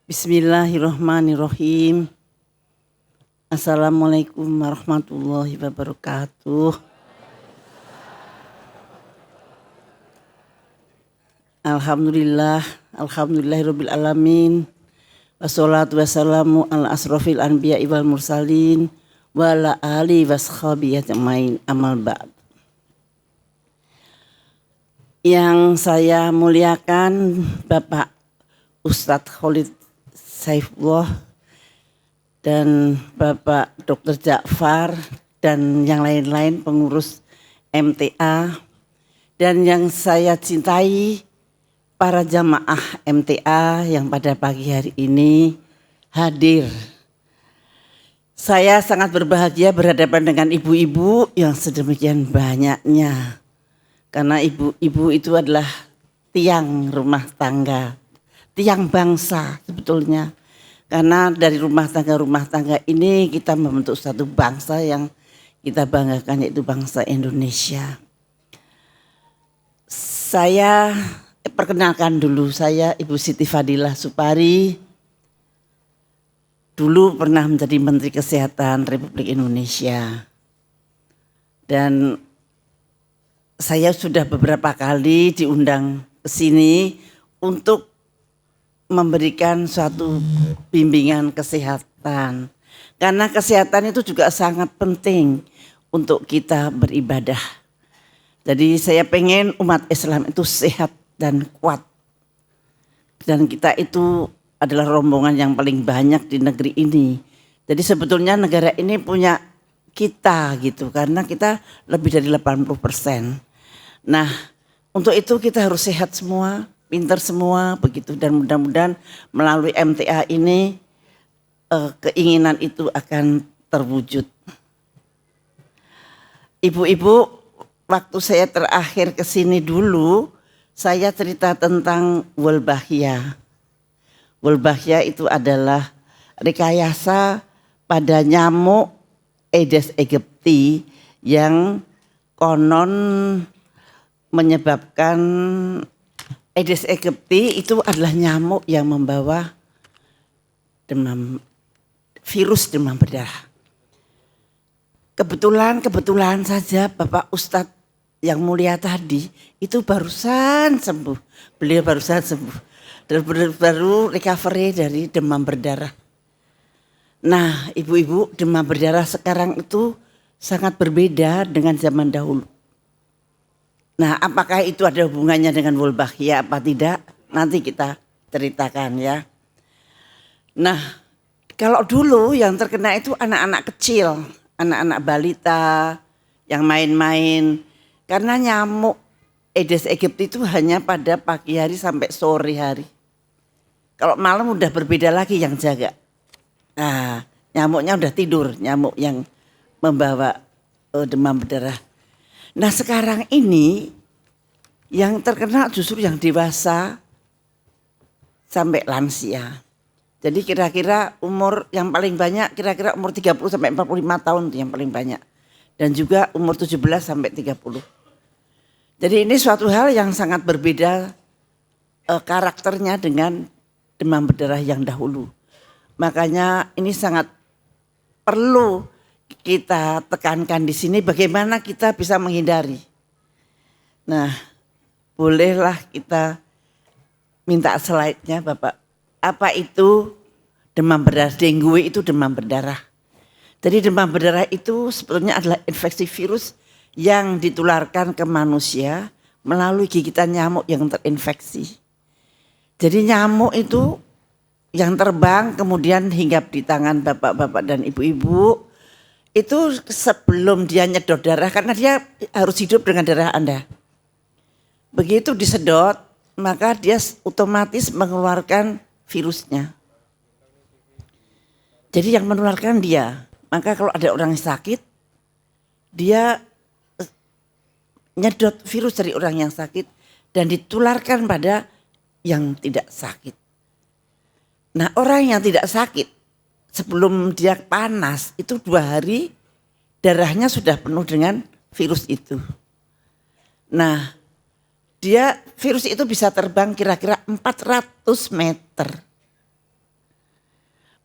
Bismillahirrahmanirrahim. Assalamualaikum warahmatullahi wabarakatuh. Alhamdulillah, alhamdulillahirabbil alamin. Wassalatu wassalamu ala asrofil anbiya'i wal mursalin wa ala alihi washabihi ajmain, amal ba'd. Yang saya muliakan Bapak Ustadz Khalid Saifullah dan Bapak Dr. Ja'far dan yang lain-lain pengurus MTA, dan yang saya cintai para jamaah MTA yang pada pagi hari ini hadir. Saya sangat berbahagia berhadapan dengan ibu-ibu yang sedemikian banyaknya, karena ibu-ibu itu adalah tiang rumah tangga, tiang bangsa sebetulnya. Karena dari rumah tangga ini kita membentuk satu bangsa yang kita banggakan, yaitu bangsa Indonesia. Saya perkenalkan dulu, saya Ibu Siti Fadilah Supari. Dulu pernah menjadi Menteri Kesehatan Republik Indonesia. Dan saya sudah beberapa kali diundang ke sini untuk memberikan suatu bimbingan kesehatan. Karena kesehatan itu juga sangat penting untuk kita beribadah. Jadi saya pengen umat Islam itu sehat dan kuat. Dan kita itu adalah rombongan yang paling banyak di negeri ini. Jadi sebetulnya negara ini punya kita gitu, karena kita lebih dari 80%. Nah, untuk itu kita harus sehat semua, pintar semua begitu, dan mudah-mudahan melalui MTA ini keinginan itu akan terwujud. Ibu-ibu, waktu saya terakhir ke sini dulu, saya cerita tentang Wolbachia. Wolbachia itu adalah rekayasa pada nyamuk Aedes aegypti yang konon menyebabkan. Aedes aegypti itu adalah nyamuk yang membawa virus demam berdarah. Kebetulan saja Bapak Ustadz yang mulia tadi itu barusan sembuh. Beliau barusan sembuh. Dan baru recovery dari demam berdarah. Nah, ibu-ibu, demam berdarah sekarang itu sangat berbeda dengan zaman dahulu. Nah, apakah itu ada hubungannya dengan Wolbachia apa tidak? Nanti kita ceritakan ya. Nah, kalau dulu yang terkena itu anak-anak kecil, anak-anak balita yang main-main. Karena nyamuk Aedes aegypti itu hanya pada pagi hari sampai sore hari. Kalau malam udah berbeda lagi yang jaga. Nah, nyamuknya udah tidur, nyamuk yang membawa demam berdarah. Nah, sekarang ini yang terkena justru yang dewasa sampai lansia. Jadi kira-kira umur yang paling banyak kira-kira umur 30 sampai 45 tahun itu yang paling banyak. Dan juga umur 17 sampai 30. Jadi ini suatu hal yang sangat berbeda karakternya dengan demam berdarah yang dahulu. Makanya ini sangat perlu kita tekankan di sini bagaimana kita bisa menghindari. Nah, bolehlah kita minta slide-nya Bapak. Apa itu demam berdarah? Dengue itu demam berdarah. Jadi demam berdarah itu sebetulnya adalah infeksi virus yang ditularkan ke manusia melalui gigitan nyamuk yang terinfeksi. Jadi nyamuk itu yang terbang kemudian hinggap di tangan bapak-bapak dan ibu-ibu, itu sebelum dia nyedot darah, karena dia harus hidup dengan darah Anda. Begitu disedot, maka dia otomatis mengeluarkan virusnya. Jadi yang menularkan dia. Maka kalau ada orang yang sakit, dia nyedot virus dari orang yang sakit dan ditularkan pada yang tidak sakit. Nah, orang yang tidak sakit sebelum dia panas itu 2 hari darahnya sudah penuh dengan virus itu. Nah, virus itu bisa terbang kira-kira 400 meter.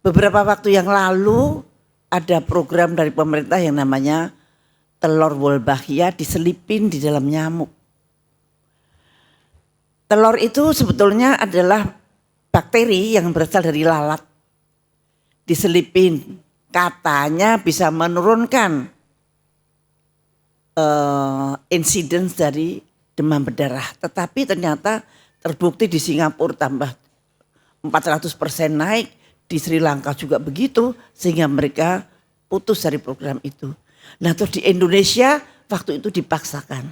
beberapa waktu yang lalu ada program dari pemerintah yang namanya telur Wolbachia diselipin di dalam nyamuk. Telur itu sebetulnya adalah bakteri yang berasal dari lalat. Diselipin, katanya bisa menurunkan insidence dari demam berdarah. Tetapi ternyata terbukti di Singapura tambah 400% naik, di Sri Lanka juga begitu, sehingga mereka putus dari program itu. Nah terus di Indonesia waktu itu dipaksakan.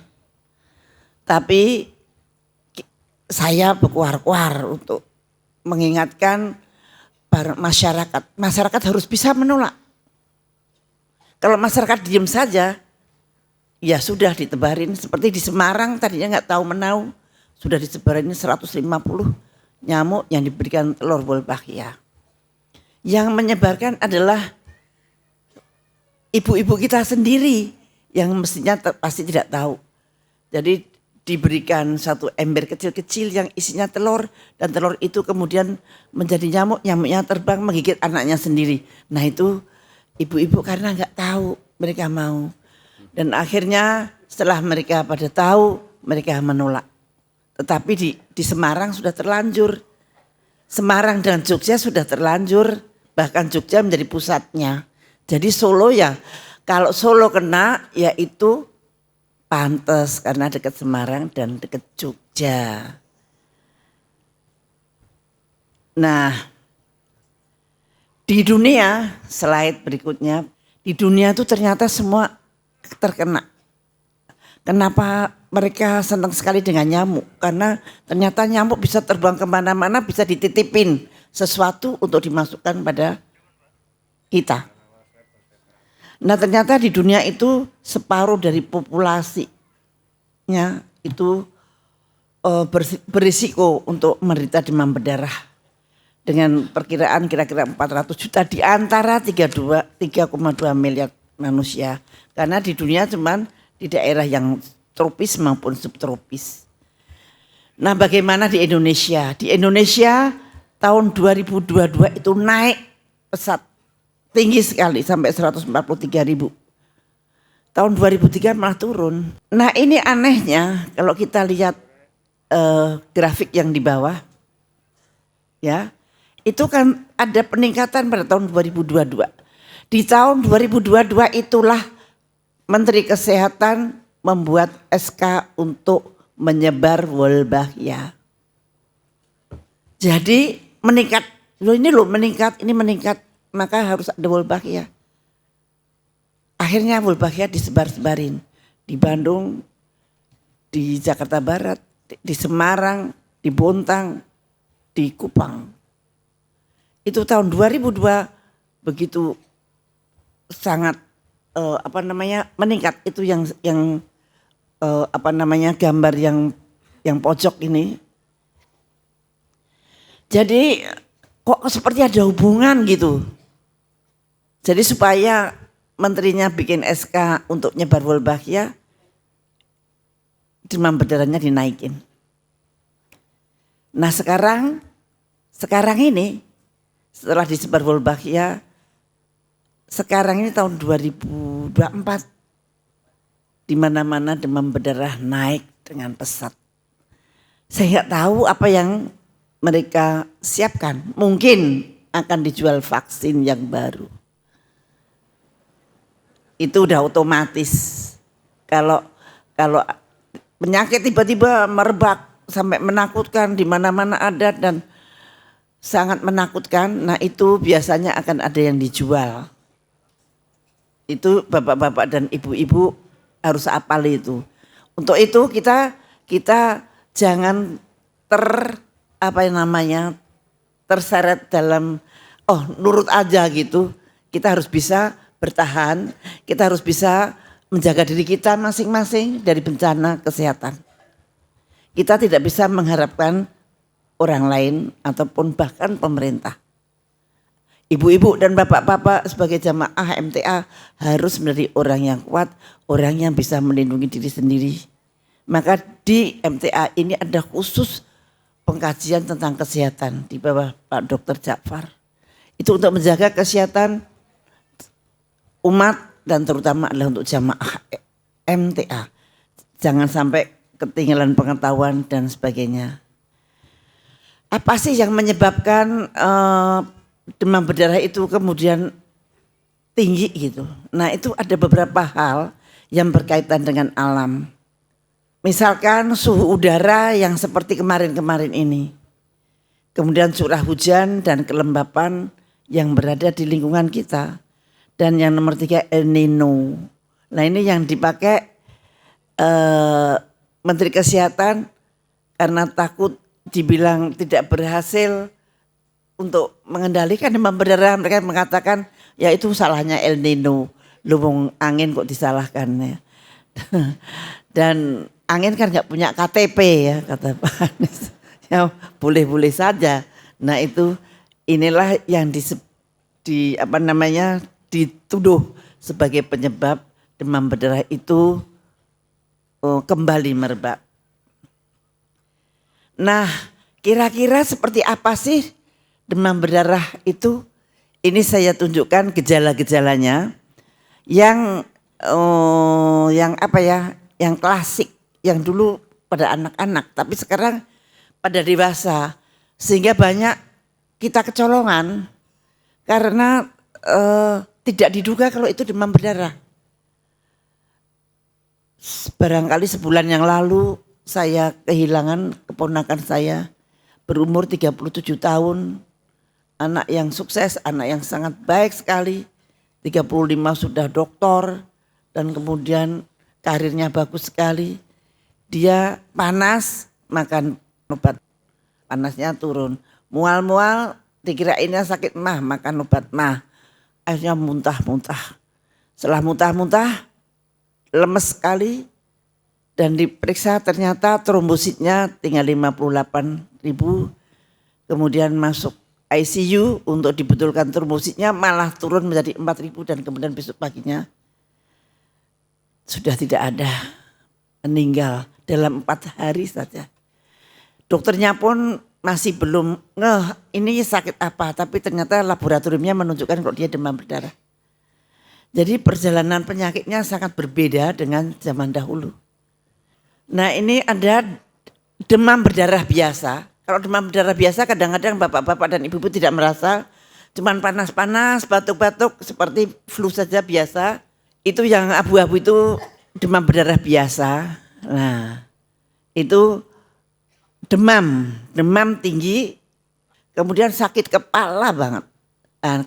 Tapi saya berkuar-kuar untuk mengingatkan masyarakat. Masyarakat harus bisa menolak. Kalau masyarakat diam saja, ya sudah ditebarin. Seperti di Semarang tadinya nggak tahu menau, sudah disebarin 150 nyamuk yang diberikan telur Wolbachia. Yang menyebarkan adalah ibu-ibu kita sendiri yang mestinya pasti tidak tahu. Jadi diberikan satu ember kecil-kecil yang isinya telur, dan telur itu kemudian menjadi nyamuk, nyamuknya terbang menggigit anaknya sendiri. Nah itu ibu-ibu karena nggak tahu mereka mau, dan akhirnya setelah mereka pada tahu mereka menolak. Tetapi di Semarang sudah terlanjur, Semarang dan Jogja sudah terlanjur, bahkan Jogja menjadi pusatnya. Jadi Solo ya, kalau Solo kena ya itu pantes karena dekat Semarang dan dekat Jogja. Nah, di dunia, slide berikutnya, di dunia itu ternyata semua terkena. Kenapa mereka senang sekali dengan nyamuk? Karena ternyata nyamuk bisa terbang kemana-mana, bisa dititipin sesuatu untuk dimasukkan pada kita. Nah ternyata di dunia itu separuh dari populasinya itu berisiko untuk menderita demam berdarah. Dengan perkiraan kira-kira 400 juta di antara 3,2 miliar manusia. Karena di dunia cuman di daerah yang tropis maupun subtropis. Nah bagaimana di Indonesia? Di Indonesia tahun 2022 itu naik pesat. Tinggi sekali sampai 143.000. Tahun 2003 malah turun. Nah ini anehnya kalau kita lihat grafik yang di bawah. Ya, itu kan ada peningkatan pada tahun 2022. Di tahun 2022 itulah Menteri Kesehatan membuat SK untuk menyebar Wolbachia. Jadi meningkat. Ini meningkat. Maka harus ada Wolbachia. Akhirnya Wolbachia disebar-sebarin di Bandung, di Jakarta Barat, di Semarang, di Bontang, di Kupang. Itu tahun 2002 begitu sangat meningkat. Itu yang gambar yang pojok ini. Jadi kok seperti ada hubungan gitu. Jadi supaya menterinya bikin SK untuk nyebar Wolbachia, demam berdarahnya dinaikin. Nah sekarang ini setelah disebar Wolbachia, sekarang ini tahun 2024, di mana-mana demam berdarah naik dengan pesat. Saya nggak tahu apa yang mereka siapkan. Mungkin akan dijual vaksin yang baru. Itu udah otomatis. Kalau penyakit tiba-tiba merebak sampai menakutkan, di mana-mana ada dan sangat menakutkan, nah itu biasanya akan ada yang dijual. Itu bapak-bapak dan ibu-ibu harus apal itu. Untuk itu kita jangan terseret dalam nurut aja gitu. Kita harus bisa bertahan, kita harus bisa menjaga diri kita masing-masing dari bencana kesehatan. Kita tidak bisa mengharapkan orang lain ataupun bahkan pemerintah. Ibu-ibu dan bapak-bapak sebagai jamaah MTA harus menjadi orang yang kuat, orang yang bisa melindungi diri sendiri. Maka di MTA ini ada khusus pengkajian tentang kesehatan di bawah Pak Dr. Ja'far. Itu untuk menjaga kesehatan umat dan terutama adalah untuk jamaah MTA. Jangan sampai ketinggalan pengetahuan dan sebagainya. Apa sih yang menyebabkan demam berdarah itu kemudian tinggi gitu? Nah itu ada beberapa hal yang berkaitan dengan alam. Misalkan suhu udara yang seperti kemarin-kemarin ini. Kemudian curah hujan dan kelembapan yang berada di lingkungan kita. Dan yang nomor 3 El Nino. Nah ini yang dipakai Menteri Kesehatan karena takut dibilang tidak berhasil untuk mengendalikan demam berdarah. Mereka mengatakan ya itu salahnya El Nino. Lumbung angin kok disalahkan ya. Dan angin kan gak punya KTP ya kata Pak Anies. Ya boleh-boleh saja. Nah itu inilah yang dituduh sebagai penyebab demam berdarah itu kembali merebak. Nah kira-kira seperti apa sih demam berdarah itu? Ini saya tunjukkan gejala-gejalanya yang yang klasik, yang dulu pada anak-anak, tapi sekarang pada dewasa, sehingga banyak kita kecolongan karena tidak diduga kalau itu demam berdarah. Barangkali sebulan yang lalu saya kehilangan keponakan saya berumur 37 tahun, anak yang sukses, anak yang sangat baik sekali, 35 sudah doktor dan kemudian karirnya bagus sekali. Dia panas, makan obat, panasnya turun. Mual-mual, dikirainnya sakit mah, makan obat mah. Akhirnya muntah-muntah. Setelah muntah-muntah, lemes sekali. Dan diperiksa ternyata trombositnya tinggal 58.000. Kemudian masuk ICU untuk dibetulkan trombositnya malah turun menjadi 4.000 dan kemudian besok paginya sudah tidak ada, meninggal dalam 4 hari saja. Dokternya pun masih belum ngeh ini sakit apa, tapi ternyata laboratoriumnya menunjukkan kalau dia demam berdarah. Jadi perjalanan penyakitnya sangat berbeda dengan zaman dahulu. Nah ini ada demam berdarah biasa. Kalau demam berdarah biasa kadang-kadang bapak-bapak dan ibu-ibu tidak merasa, cuman panas-panas, batuk-batuk seperti flu saja biasa. Itu yang abu-abu itu demam berdarah biasa. Nah itu demam tinggi, kemudian sakit kepala banget. Nah,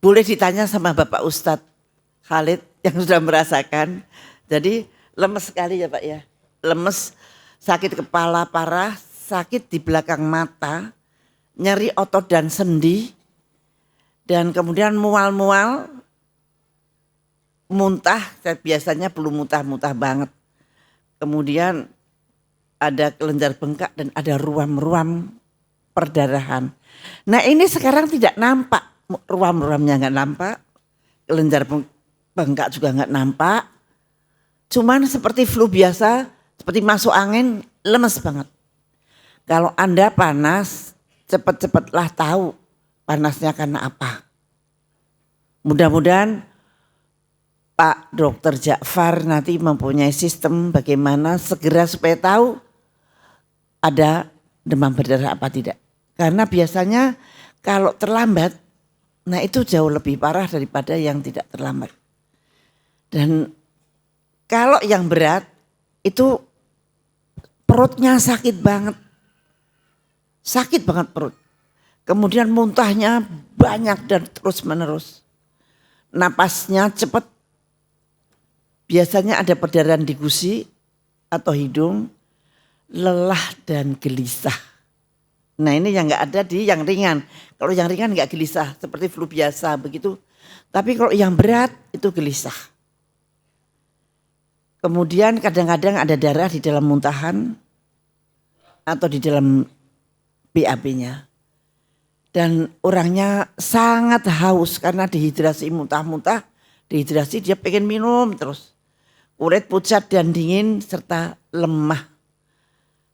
boleh ditanya sama Bapak Ustadz Khalid yang sudah merasakan. Jadi lemes sekali ya Pak ya, lemes, sakit kepala parah, sakit di belakang mata, nyeri otot dan sendi, dan kemudian mual-mual, muntah, biasanya belum muntah-muntah banget. Kemudian ada kelenjar bengkak dan ada ruam-ruam perdarahan. Nah ini sekarang tidak nampak, ruam-ruamnya nggak nampak, kelenjar bengkak juga nggak nampak. Cuman seperti flu biasa, seperti masuk angin, lemes banget. Kalau Anda panas, cepat-cepatlah tahu panasnya karena apa. Mudah-mudahan Pak Dr. Ja'far nanti mempunyai sistem bagaimana segera supaya tahu ada demam berdarah apa tidak. Karena biasanya kalau terlambat, nah itu jauh lebih parah daripada yang tidak terlambat. Dan kalau yang berat itu perutnya sakit banget. Sakit banget perut. Kemudian muntahnya banyak dan terus menerus. Napasnya cepat. Biasanya ada perdarahan di gusi atau hidung, lelah dan gelisah. Nah ini yang nggak ada di yang ringan. Kalau yang ringan nggak gelisah seperti flu biasa begitu. Tapi kalau yang berat itu gelisah. Kemudian kadang-kadang ada darah di dalam muntahan atau di dalam BAB-nya. Dan orangnya sangat haus karena dehidrasi, muntah-muntah, dehidrasi, dia pengen minum terus. Kulit pucat dan dingin serta lemah,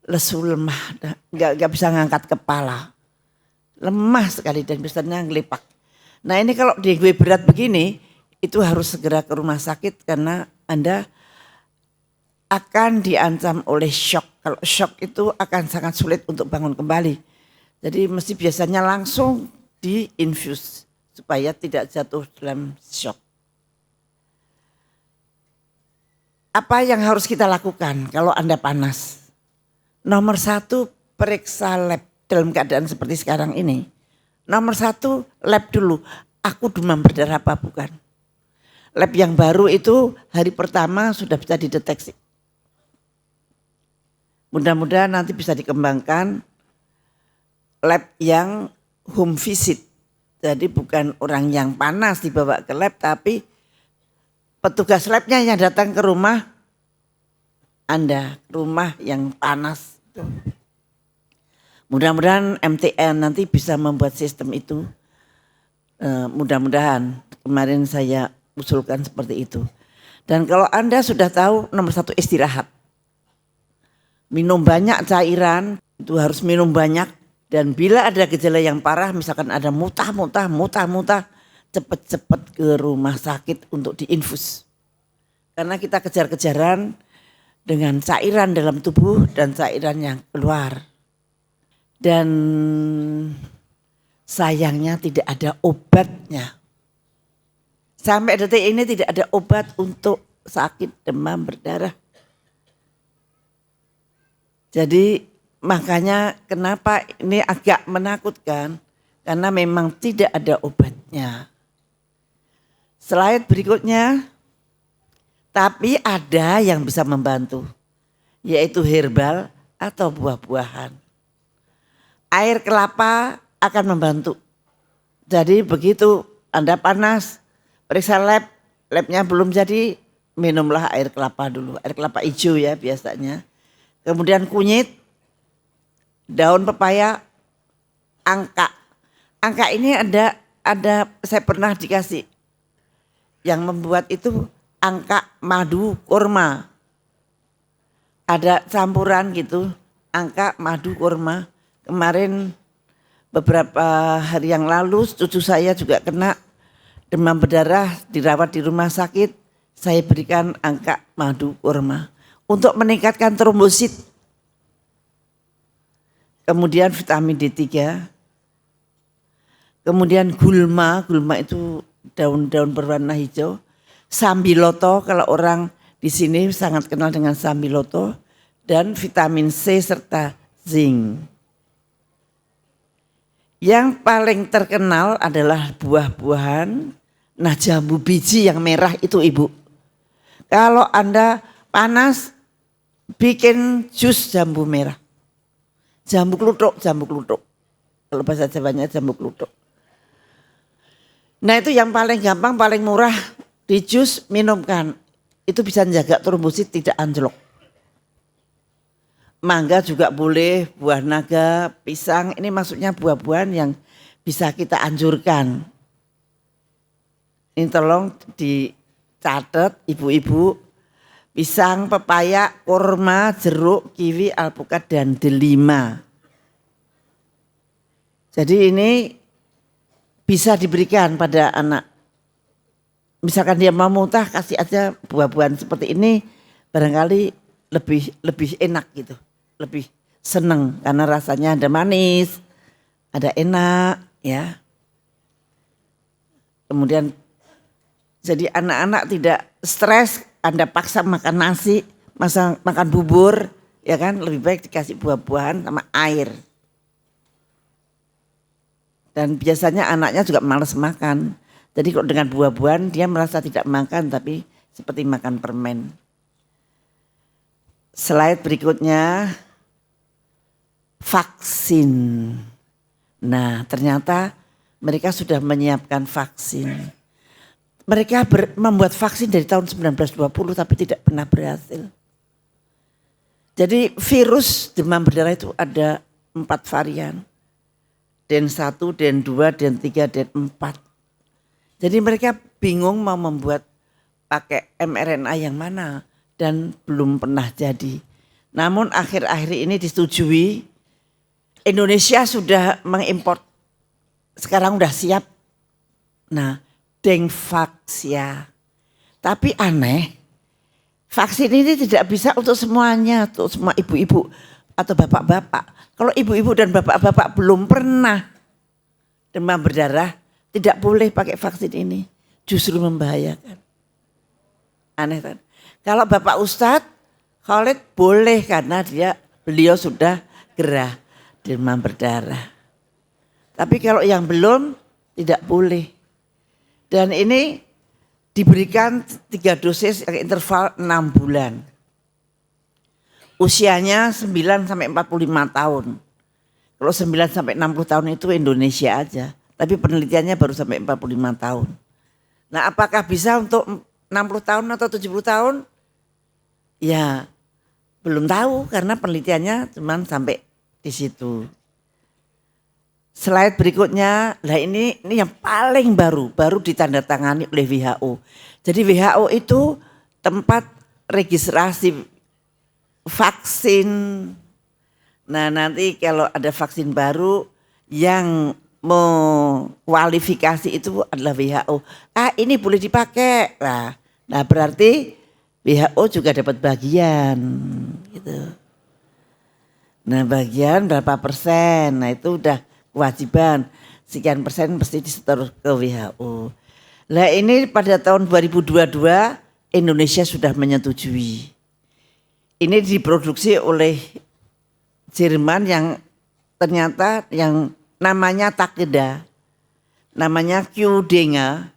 lesu lemah, gak bisa ngangkat kepala. Lemah sekali dan biasanya ngelepak. Nah ini kalau di gue berat begini, itu harus segera ke rumah sakit karena Anda akan diancam oleh shock. Kalau shock itu akan sangat sulit untuk bangun kembali. Jadi mesti biasanya langsung di-infuse supaya tidak jatuh dalam shock. Apa yang harus kita lakukan kalau Anda panas? Nomor 1, periksa lab dalam keadaan seperti sekarang ini. Nomor 1, lab dulu. Aku demam berdarah apa bukan? Lab yang baru itu hari pertama sudah bisa dideteksi. Mudah-mudahan nanti bisa dikembangkan lab yang home visit. Jadi bukan orang yang panas dibawa ke lab, tapi petugas labnya yang datang ke rumah Anda, rumah yang panas. Mudah-mudahan MTN nanti bisa membuat sistem itu. Mudah-mudahan kemarin saya usulkan seperti itu. Dan kalau Anda sudah tahu, nomor 1 istirahat. Minum banyak cairan, itu harus minum banyak. Dan bila ada gejala yang parah, misalkan ada muntah, cepat-cepat ke rumah sakit untuk diinfus. Karena kita kejar-kejaran dengan cairan dalam tubuh dan cairan yang keluar. Dan sayangnya tidak ada obatnya. Sampai detik ini tidak ada obat untuk sakit demam berdarah. Jadi makanya kenapa ini agak menakutkan, karena memang tidak ada obatnya. Slide berikutnya, tapi ada yang bisa membantu, yaitu herbal atau buah-buahan. Air kelapa akan membantu. Jadi begitu Anda panas, periksa lab, labnya belum jadi, minumlah air kelapa dulu. Air kelapa hijau ya biasanya. Kemudian kunyit, daun pepaya, angka. Angka ini ada saya pernah dikasih. Yang membuat itu angka madu kurma. Ada campuran gitu, angka madu kurma. Kemarin beberapa hari yang lalu cucu saya juga kena demam berdarah, dirawat di rumah sakit. Saya berikan angka madu kurma untuk meningkatkan trombosit. Kemudian vitamin D3. Kemudian gulma itu daun-daun berwarna hijau. Sambiloto, kalau orang di sini sangat kenal dengan sambiloto, dan vitamin C serta zinc. Yang paling terkenal adalah buah-buahan. Nah, jambu biji yang merah itu Ibu. Kalau Anda panas, bikin jus jambu merah. Jambu kluthuk. Kalau bahasa Jawanya jambu kluthuk. Nah itu yang paling gampang, paling murah, di jus minumkan. Itu bisa menjaga trombosit tidak anjlok. Mangga juga boleh, buah naga, pisang, ini maksudnya buah-buahan yang bisa kita anjurkan. Ini tolong dicatat ibu-ibu, pisang, pepaya, kurma, jeruk, kiwi, alpukat, dan delima. Jadi ini bisa diberikan pada anak. Misalkan dia mau muntah, kasih aja buah-buahan seperti ini, barangkali lebih enak gitu. Lebih seneng karena rasanya ada manis, ada enak ya. Kemudian jadi anak-anak tidak stres, Anda paksa makan nasi, makan bubur, ya kan, lebih baik dikasih buah-buahan sama air. Dan biasanya anaknya juga malas makan. Jadi kalau dengan buah-buahan dia merasa tidak makan tapi seperti makan permen. Slide berikutnya, vaksin. Nah ternyata mereka sudah menyiapkan vaksin. Mereka membuat vaksin dari tahun 1920 tapi tidak pernah berhasil. Jadi virus demam berdarah itu ada 4 varian. Den 1, Den 2, Den 3, Den 4. Jadi mereka bingung mau membuat pakai mRNA yang mana. Dan belum pernah jadi. Namun akhir-akhir ini disetujui, Indonesia sudah mengimpor, sekarang sudah siap Nah, Dengvaxia. Tapi aneh, vaksin ini tidak bisa untuk semuanya, untuk semua ibu-ibu atau bapak-bapak. Kalau ibu-ibu dan bapak-bapak belum pernah demam berdarah, tidak boleh pakai vaksin ini. Justru membahayakan. Aneh kan? Kalau Bapak Ustadz Khalid boleh karena beliau sudah gerah demam berdarah. Tapi kalau yang belum tidak boleh. Dan ini diberikan 3 dosis interval 6 bulan. Usianya 9 sampai 45 tahun. Kalau 9 sampai 60 tahun itu Indonesia aja. Tapi penelitiannya baru sampai 45 tahun. Nah, apakah bisa untuk 60 tahun atau 70 tahun? Ya, belum tahu karena penelitiannya cuma sampai di situ. Slide berikutnya, lah ini yang paling baru ditandatangani oleh WHO. Jadi WHO itu tempat registrasi vaksin. Nah, nanti kalau ada vaksin baru yang kualifikasi itu adalah WHO. Ini boleh dipakai. Nah berarti WHO juga dapat bagian gitu. Nah, bagian berapa persen? Nah, itu udah kewajiban. Sekian persen mesti disetor ke WHO. Nah, ini pada tahun 2022 Indonesia sudah menyetujui. Ini diproduksi oleh Jerman yang ternyata yang namanya Takeda, namanya Qdenga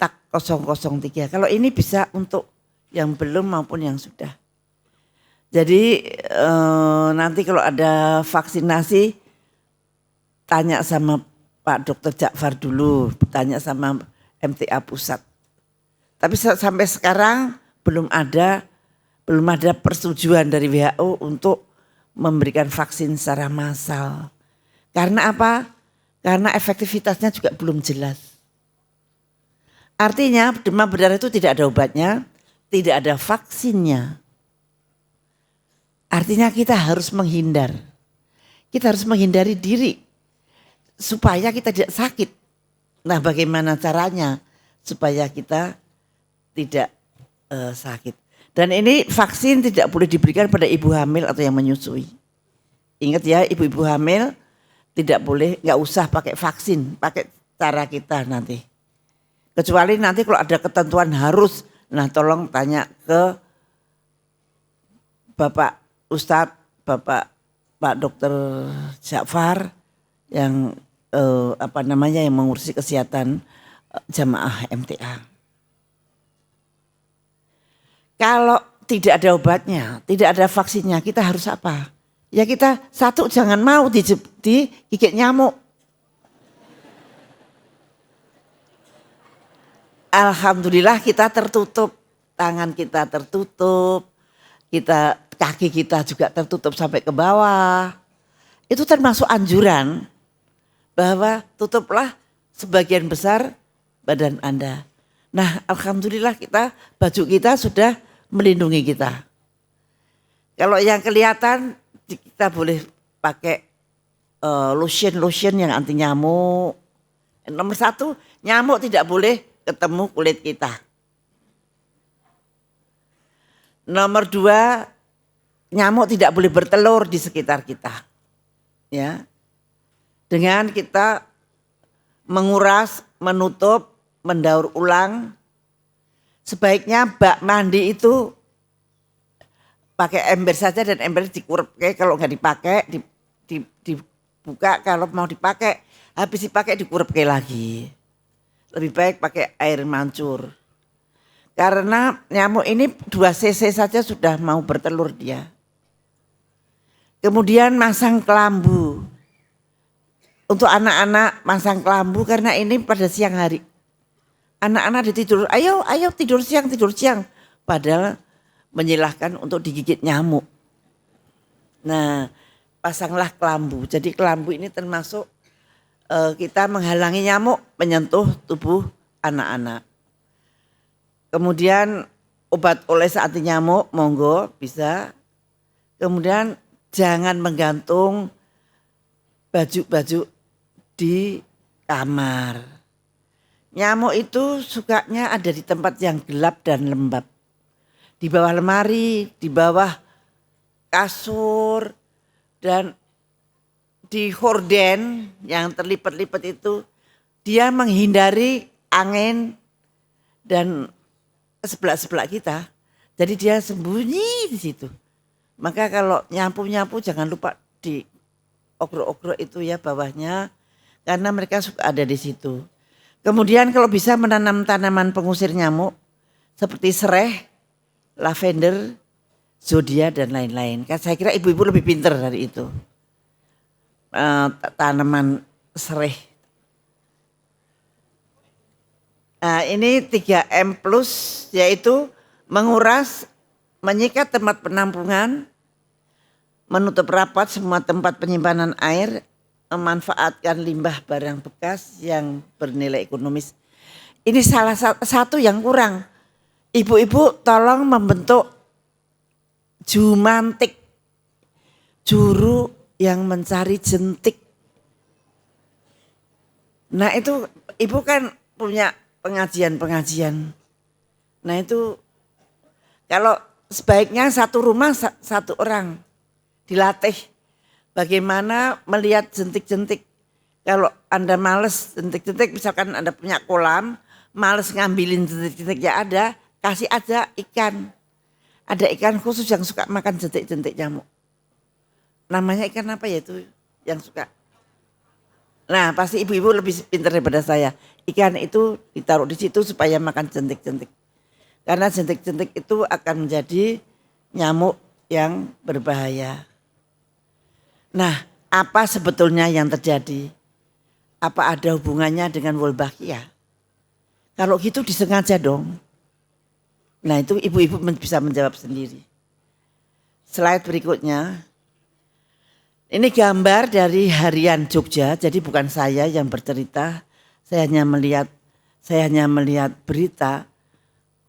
Tak 003. Kalau ini bisa untuk yang belum maupun yang sudah. Jadi nanti kalau ada vaksinasi tanya sama Pak Dr. Jakfar dulu, tanya sama MTA Pusat. Tapi sampai sekarang belum ada persetujuan dari WHO untuk memberikan vaksin secara massal. Karena apa? Karena efektivitasnya juga belum jelas. Artinya demam berdarah itu tidak ada obatnya, tidak ada vaksinnya. Artinya kita harus menghindar. Kita harus menghindari diri supaya kita tidak sakit. Nah, bagaimana caranya supaya kita tidak sakit? Dan ini vaksin tidak boleh diberikan pada ibu hamil atau yang menyusui. Ingat ya, ibu-ibu hamil tidak boleh, nggak usah pakai vaksin, pakai cara kita nanti. Kecuali nanti kalau ada ketentuan harus, nah tolong tanya ke Bapak Ustadz, Pak Dokter Jakfar yang yang mengurusi kesehatan jamaah MTA. Kalau tidak ada obatnya, tidak ada vaksinnya, kita harus apa? Ya kita satu jangan mau digigit nyamuk. Alhamdulillah kita tertutup, tangan kita tertutup, kaki kita juga tertutup sampai ke bawah. Itu termasuk anjuran bahwa tutuplah sebagian besar badan Anda. Nah, alhamdulillah baju kita sudah melindungi kita. Kalau yang kelihatan kita boleh pakai lotion yang anti nyamuk. Nomor 1, nyamuk tidak boleh ketemu kulit kita. Nomor 2, nyamuk tidak boleh bertelur di sekitar kita. Ya. Dengan kita menguras, menutup, mendaur ulang, sebaiknya bak mandi itu pakai ember saja dan ember dikurep. Kalau nggak dipakai dibuka, kalau mau dipakai habis dipakai dikurep lagi. Lebih baik pakai air mancur. Karena nyamuk ini 2 cc saja sudah mau bertelur dia. Kemudian masang kelambu. Untuk anak-anak masang kelambu karena ini pada siang hari. Anak-anak ditidur, ayo tidur siang. Padahal menyilahkan untuk digigit nyamuk. Nah, pasanglah kelambu. Jadi kelambu ini termasuk kita menghalangi nyamuk menyentuh tubuh anak-anak. Kemudian obat oles anti nyamuk, monggo bisa. Kemudian jangan menggantung baju-baju di kamar. Nyamuk itu sukanya ada di tempat yang gelap dan lembab. Di bawah lemari, di bawah kasur, dan di horden yang terlipat-lipat itu dia menghindari angin dan sebelah-sebelah kita. Jadi dia sembunyi di situ. Maka kalau nyapu-nyapu jangan lupa di ogrok-ogrok itu ya bawahnya, karena mereka suka ada di situ. Kemudian kalau bisa menanam tanaman pengusir nyamuk seperti sereh, lavender, zodia dan lain-lain. Kan saya kira ibu-ibu lebih pintar dari itu. Tanaman sereh. Nah, ini 3M plus yaitu menguras, menyikat tempat penampungan, menutup rapat semua tempat penyimpanan air, memanfaatkan limbah barang bekas yang bernilai ekonomis. Ini salah satu yang kurang. Ibu-ibu tolong membentuk jumantik, juru yang mencari jentik. Nah itu ibu kan punya pengajian-pengajian. Nah itu kalau sebaiknya satu rumah satu orang dilatih bagaimana melihat jentik-jentik. Kalau Anda males jentik-jentik, misalkan Anda punya kolam, males ngambilin jentik-jentik yang ada, kasih aja ikan. Ada ikan khusus yang suka makan jentik-jentik nyamuk. Namanya ikan apa ya itu yang suka? Nah pasti ibu-ibu lebih pintar daripada saya. Ikan itu ditaruh di situ supaya makan jentik-jentik. Karena jentik-jentik itu akan menjadi nyamuk yang berbahaya. Nah apa sebetulnya yang terjadi? Apa ada hubungannya dengan Wolbachia? Kalau gitu disengaja dong. Nah itu ibu-ibu bisa menjawab sendiri. Slide berikutnya. Ini gambar dari Harian Jogja, jadi bukan saya yang bercerita. Saya hanya melihat berita.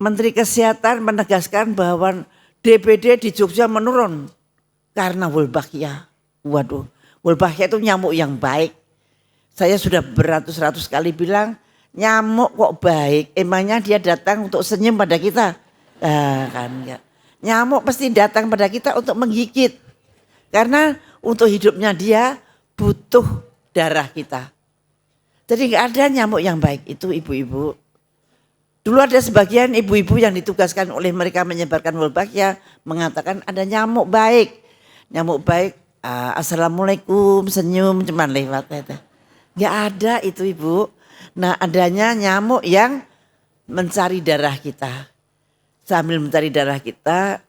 Menteri Kesehatan menegaskan bahwa DBD di Jogja menurun karena Wolbachia. Waduh, Wolbachia itu nyamuk yang baik. Saya sudah beratus-ratus kali bilang, nyamuk kok baik, emangnya dia datang untuk senyum pada kita? Kan enggak. Nyamuk pasti datang pada kita untuk menggigit. Karena untuk hidupnya dia butuh darah kita. Jadi enggak ada nyamuk yang baik itu ibu-ibu. Dulu ada sebagian ibu-ibu yang ditugaskan oleh mereka menyebarkan Wolbachia mengatakan ada nyamuk baik. Nyamuk baik, assalamualaikum, senyum cuman lewat itu. Enggak ada itu ibu. Nah adanya nyamuk yang mencari darah kita. Sambil mencari darah kita,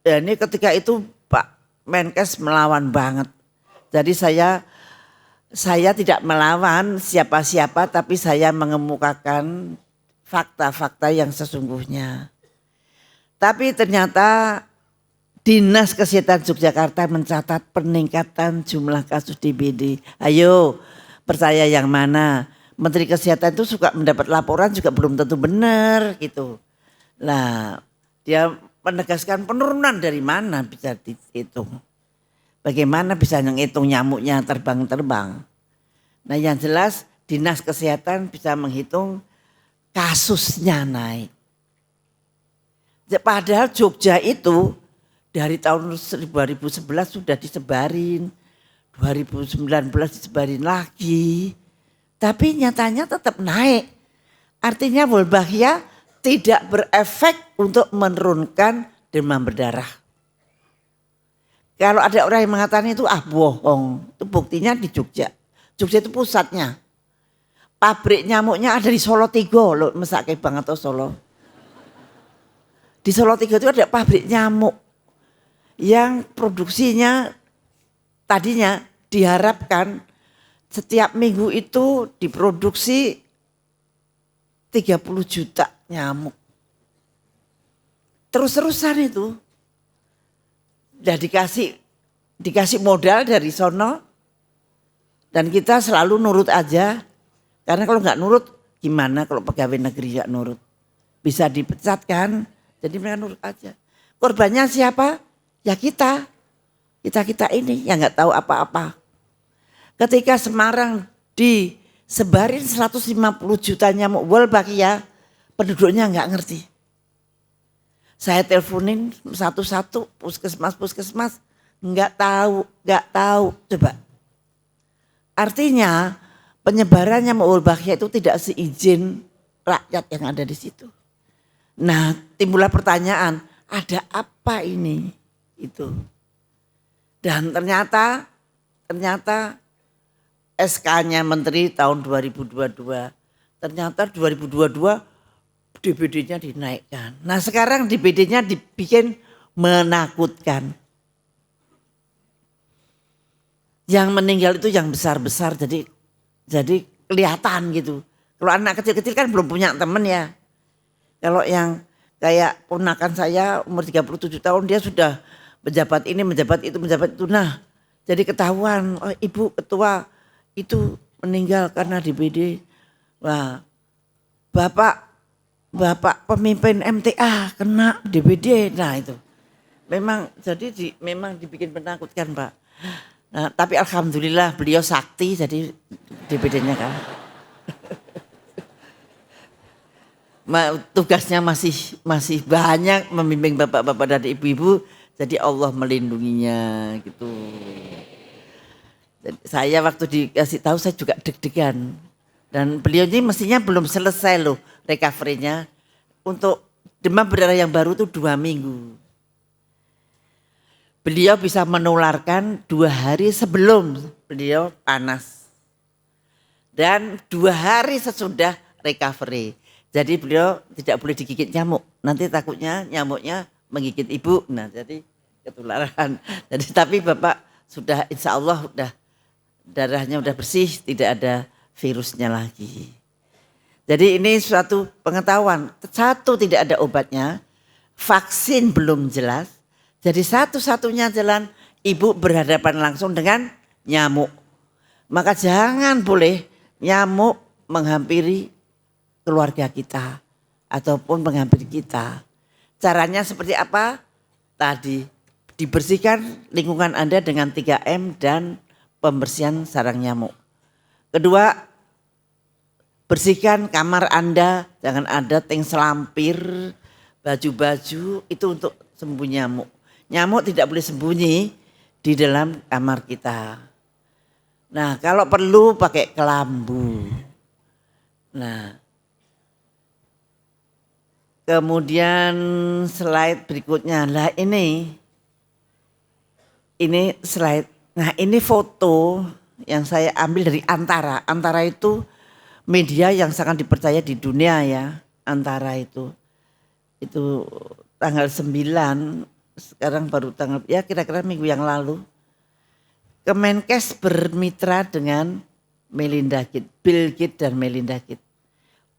dan ini ketika itu Pak Menkes melawan banget. Jadi saya tidak melawan siapa-siapa, tapi saya mengemukakan fakta-fakta yang sesungguhnya. Tapi ternyata Dinas Kesehatan Yogyakarta mencatat peningkatan jumlah kasus DBD. Ayo percaya yang mana? Menteri Kesehatan itu suka mendapat laporan juga belum tentu benar gitu. Nah dia menegaskan penurunan dari mana bisa dihitung. Bagaimana bisa menghitung nyamuknya terbang-terbang. Nah yang jelas Dinas Kesehatan bisa menghitung kasusnya naik. Padahal Jogja itu dari tahun 2011 sudah disebarin. 2019 disebarin lagi. Tapi nyatanya tetap naik. Artinya Wolbachia tidak berefek untuk menurunkan demam berdarah. Kalau ada orang yang mengatakan itu bohong. Itu buktinya di Jogja. Jogja itu pusatnya. Pabrik nyamuknya ada di Solo Tigo loh, mesake banget tuh Solo. Di Solo Tigo itu ada pabrik nyamuk yang produksinya tadinya diharapkan setiap minggu itu diproduksi 30 juta nyamuk. Terus-terusan itu. Udah dikasih modal dari sono. Dan kita selalu nurut aja. Karena kalau nggak nurut gimana kalau pegawai negeri nggak nurut. Bisa dipecat kan. Jadi mereka nurut aja. Korbannya siapa? Ya kita. Kita ini yang nggak tahu apa-apa. Ketika Semarang sebarin 150 juta nyamuk Wolbachia, penduduknya nggak ngerti. Saya teleponin satu-satu puskesmas, nggak tahu. Coba. Artinya penyebaran nyamuk Wolbachia itu tidak seizin rakyat yang ada di situ. Nah, timbullah pertanyaan, ada apa ini? Itu. Dan ternyata SK-nya Menteri tahun 2022. Ternyata 2022 DBD-nya dinaikkan. Nah sekarang DBD-nya dibikin menakutkan. Yang meninggal itu yang besar-besar jadi kelihatan gitu. Kalau anak kecil-kecil kan belum punya teman ya. Kalau yang kayak ponakan saya umur 37 tahun dia sudah menjabat ini, menjabat itu. Nah jadi ketahuan, oh, ibu ketua itu meninggal karena DBD. Wah, bapak pemimpin MTA kena DBD. Nah itu memang jadi memang dibikin menakutkan Pak. Nah, tapi alhamdulillah beliau sakti jadi DBD-nya kan. Tugasnya masih banyak membimbing bapak-bapak dan ibu-ibu. Jadi Allah melindunginya gitu. Jadi saya waktu dikasih tahu saya juga deg-degan. Dan beliau ini mestinya belum selesai loh recovery-nya. Untuk demam berdarah yang baru itu 2 minggu. Beliau bisa menularkan 2 hari sebelum beliau panas. Dan 2 hari sesudah recovery. Jadi beliau tidak boleh digigit nyamuk. Nanti takutnya nyamuknya menggigit ibu. Nah jadi ketularan. Jadi tapi Bapak sudah insya Allah udah darahnya udah bersih, tidak ada virusnya lagi. Jadi ini suatu pengetahuan. Satu, tidak ada obatnya. Vaksin belum jelas. Jadi satu-satunya jalan ibu berhadapan langsung dengan nyamuk. Maka jangan boleh nyamuk menghampiri keluarga kita ataupun menghampiri kita. Caranya seperti apa? Tadi dibersihkan lingkungan Anda dengan 3M dan pembersihan sarang nyamuk. Kedua, bersihkan kamar Anda, jangan ada ting selampir, baju-baju itu untuk sembunyi nyamuk. Nyamuk tidak boleh sembunyi di dalam kamar kita. Nah, kalau perlu pakai kelambu. Nah, kemudian slide berikutnya. Lah ini slide. Nah ini foto yang saya ambil dari Antara. Antara itu media yang sangat dipercaya di dunia ya. Antara itu tanggal 9, sekarang baru tanggal, ya kira-kira minggu yang lalu. Kemenkes bermitra dengan Melinda Gates, Bill Gates dan Melinda Gates.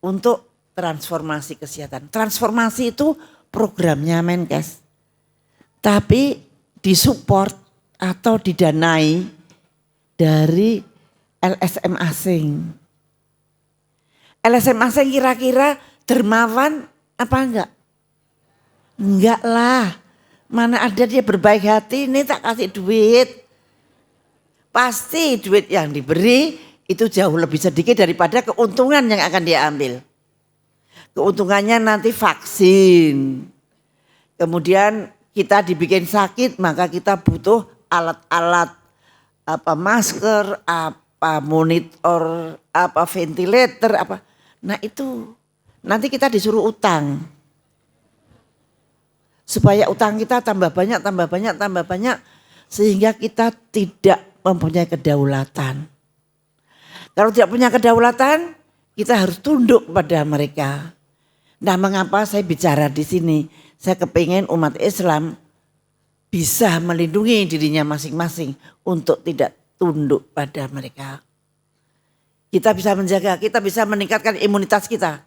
Untuk transformasi kesehatan. Transformasi itu programnya Menkes. Tapi disupport atau didanai dari LSM asing. LSM asing kira-kira dermawan apa enggak? Enggak lah. Mana ada dia berbaik hati, ini tak kasih duit. Pasti duit yang diberi itu jauh lebih sedikit daripada keuntungan yang akan dia ambil. Keuntungannya nanti vaksin. Kemudian kita dibikin sakit maka kita butuh alat-alat apa masker, apa monitor, apa ventilator, apa. Nah itu nanti kita disuruh utang. Supaya utang kita tambah banyak sehingga kita tidak mempunyai kedaulatan. Kalau tidak punya kedaulatan, kita harus tunduk pada mereka. Nah, mengapa saya bicara di sini? Saya kepingin umat Islam bisa melindungi dirinya masing-masing untuk tidak tunduk pada mereka. Kita bisa menjaga, kita bisa meningkatkan imunitas kita.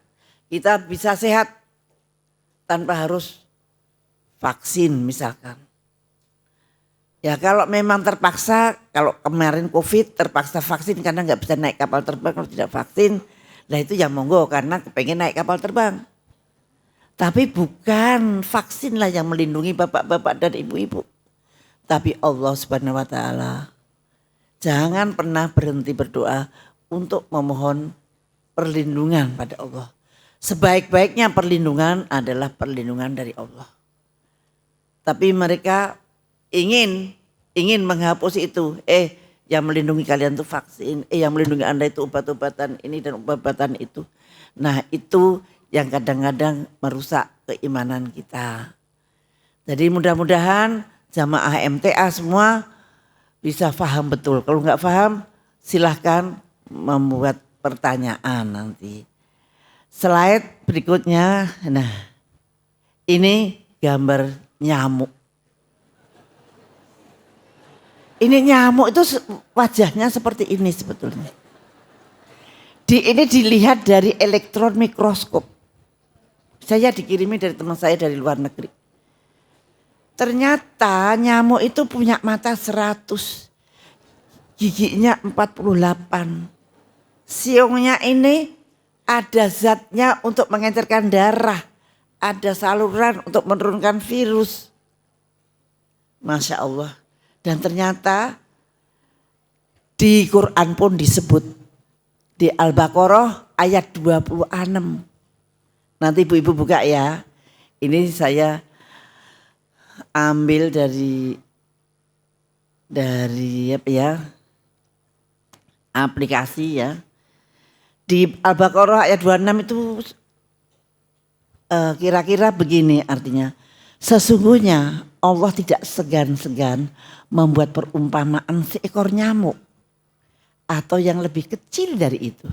Kita bisa sehat tanpa harus vaksin misalkan. Ya kalau memang terpaksa, kalau kemarin COVID terpaksa vaksin karena nggak bisa naik kapal terbang kalau tidak vaksin. Nah itu ya monggo karena kepengen naik kapal terbang. Tapi bukan vaksin lah yang melindungi bapak-bapak dan ibu-ibu. Tapi Allah Subhanahu wa Ta'ala. Jangan pernah berhenti berdoa. untuk memohon perlindungan pada Allah. Sebaik-baiknya perlindungan adalah perlindungan dari Allah. Tapi mereka ingin menghapus itu. Yang melindungi kalian itu vaksin, yang melindungi Anda itu obat-obatan ini dan obat-obatan itu. Nah, itu yang kadang-kadang merusak keimanan kita. Jadi mudah-mudahan jamaah MTA semua bisa paham betul. Kalau nggak paham, silahkan membuat pertanyaan nanti. Slide berikutnya, nah ini gambar nyamuk. Ini nyamuk itu wajahnya seperti ini sebetulnya. Ini dilihat dari elektron mikroskop. Saya dikirimi dari teman saya dari luar negeri. Ternyata nyamuk itu punya mata 100, giginya 48. Siungnya ini ada zatnya untuk mengencerkan darah, ada saluran untuk menurunkan virus. Masya Allah. Dan ternyata di Quran pun disebut di Al-Baqarah ayat 26. Nanti ibu-ibu buka ya. Ini saya ambil dari apa ya? Aplikasi ya. Di Al-Baqarah ayat 26 itu kira-kira begini artinya. Sesungguhnya Allah tidak segan-segan membuat perumpamaan seekor nyamuk atau yang lebih kecil dari itu.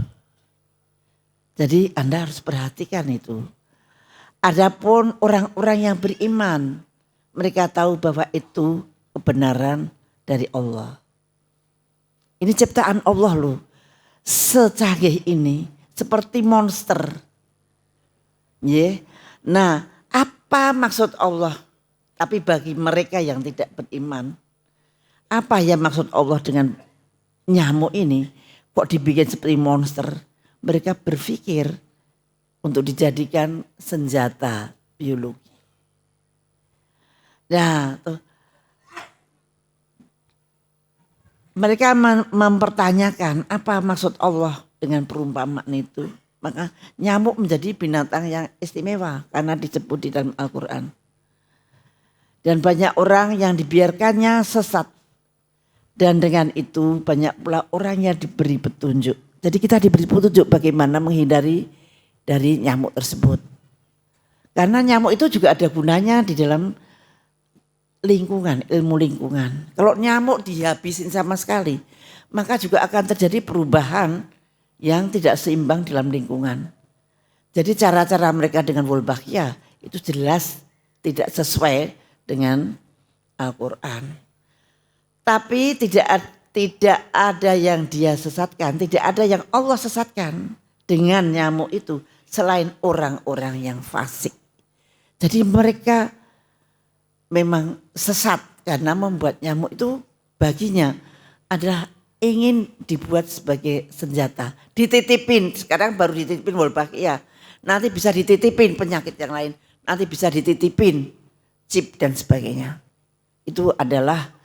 Jadi Anda harus perhatikan itu. Adapun orang-orang yang beriman, mereka tahu bahwa itu kebenaran dari Allah. Ini ciptaan Allah loh. Secanggih ini seperti monster. Nah, apa maksud Allah? Tapi bagi mereka yang tidak beriman, apa ya maksud Allah dengan nyamuk ini? Kok dibikin seperti monster? Mereka berpikir untuk dijadikan senjata biologi. Nah, mereka mempertanyakan apa maksud Allah dengan perumpamaan itu. Maka nyamuk menjadi binatang yang istimewa karena disebut di dalam Al-Quran. Dan banyak orang yang dibiarkannya sesat. Dan dengan itu banyak pula orang yang diberi petunjuk. Jadi kita diberi petunjuk bagaimana menghindari dari nyamuk tersebut. Karena nyamuk itu juga ada gunanya di dalam lingkungan, ilmu lingkungan. Kalau nyamuk dihabisin sama sekali, maka juga akan terjadi perubahan yang tidak seimbang dalam lingkungan. Jadi cara-cara mereka dengan wolbachia itu jelas tidak sesuai dengan Al-Quran. Tapi tidak ada yang dia sesatkan, tidak ada yang Allah sesatkan dengan nyamuk itu selain orang-orang yang fasik. Jadi mereka memang sesat karena membuat nyamuk itu baginya adalah ingin dibuat sebagai senjata. Dititipin, sekarang baru dititipin wolbachia. Nanti bisa dititipin penyakit yang lain. Nanti bisa dititipin chip dan sebagainya. Itu adalah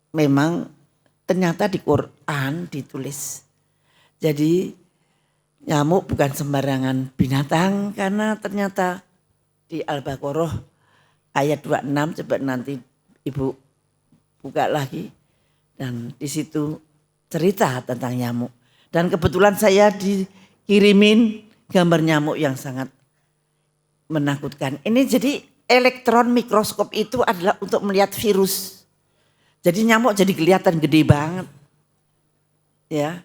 memang ternyata di Quran ditulis. Jadi nyamuk bukan sembarangan binatang karena ternyata di Al-Baqarah ayat 26 coba nanti ibu buka lagi. Dan di situ cerita tentang nyamuk. Dan kebetulan saya dikirimin gambar nyamuk yang sangat menakutkan. Ini jadi elektron mikroskop itu adalah untuk melihat virus. Jadi nyamuk jadi kelihatan gede banget. Ya,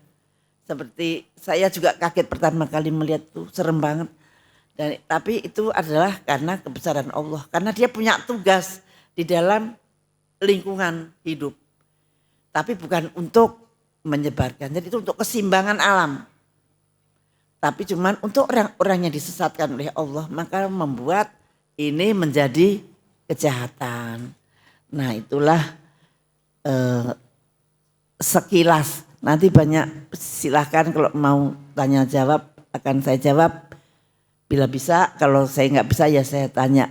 seperti saya juga kaget pertama kali melihat tuh serem banget. Dan tapi itu adalah karena kebesaran Allah. Karena dia punya tugas di dalam lingkungan hidup. Tapi bukan untuk menyebarkan. Jadi itu untuk keseimbangan alam. Tapi cuman untuk orang-orang yang disesatkan oleh Allah. Maka membuat ini menjadi kejahatan. Nah itulah sekilas. Nanti banyak silahkan kalau mau tanya jawab akan saya jawab. Bila bisa, kalau saya nggak bisa ya saya tanya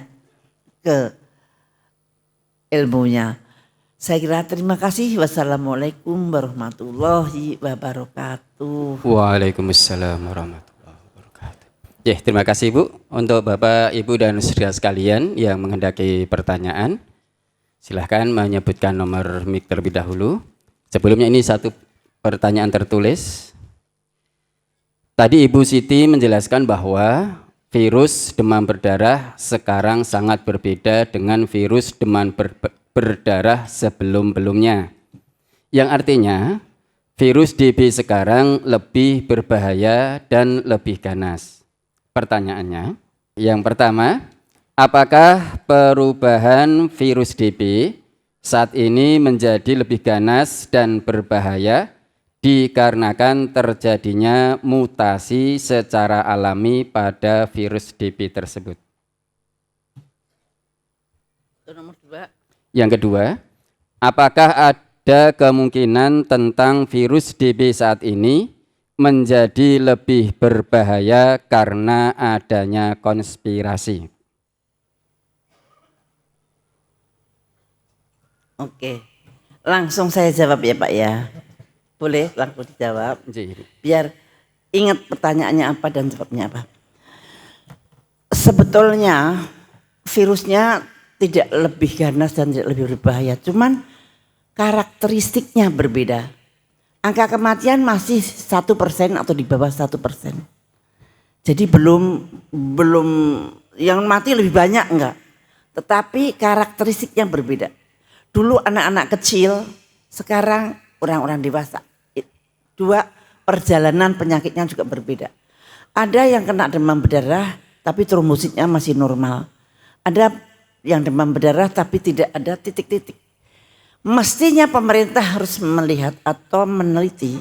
ke ilmunya. Saya kira terima kasih. Wassalamualaikum warahmatullahi wabarakatuh. Waalaikumsalam warahmatullahi wabarakatuh. Ya, terima kasih Bu untuk Bapak, Ibu dan saudara sekalian yang menghendaki pertanyaan. Silahkan menyebutkan nomor mic terlebih dahulu. Sebelumnya ini satu pertanyaan tertulis. Tadi Ibu Siti menjelaskan bahwa virus demam berdarah sekarang sangat berbeda dengan virus demam berdarah sebelum-belumnya. Yang artinya virus DB sekarang lebih berbahaya dan lebih ganas. Pertanyaannya, yang pertama, apakah perubahan virus DB saat ini menjadi lebih ganas dan berbahaya dikarenakan terjadinya mutasi secara alami pada virus DB tersebut? Nomor 2. Yang kedua, apakah ada kemungkinan tentang virus DB saat ini menjadi lebih berbahaya karena adanya konspirasi? Oke, langsung saya jawab ya Pak ya. Boleh langsung dijawab. Biar ingat pertanyaannya apa dan jawabnya apa. Sebetulnya virusnya tidak lebih ganas dan tidak lebih berbahaya, cuman karakteristiknya berbeda. Angka kematian masih 1% atau di bawah 1%. Jadi belum yang mati lebih banyak enggak. Tetapi karakteristiknya berbeda. Dulu anak-anak kecil, sekarang orang-orang dewasa. 2, perjalanan penyakitnya juga berbeda. Ada yang kena demam berdarah tapi trombositnya masih normal. Ada yang demam berdarah tapi tidak ada titik-titik. Mestinya pemerintah harus melihat atau meneliti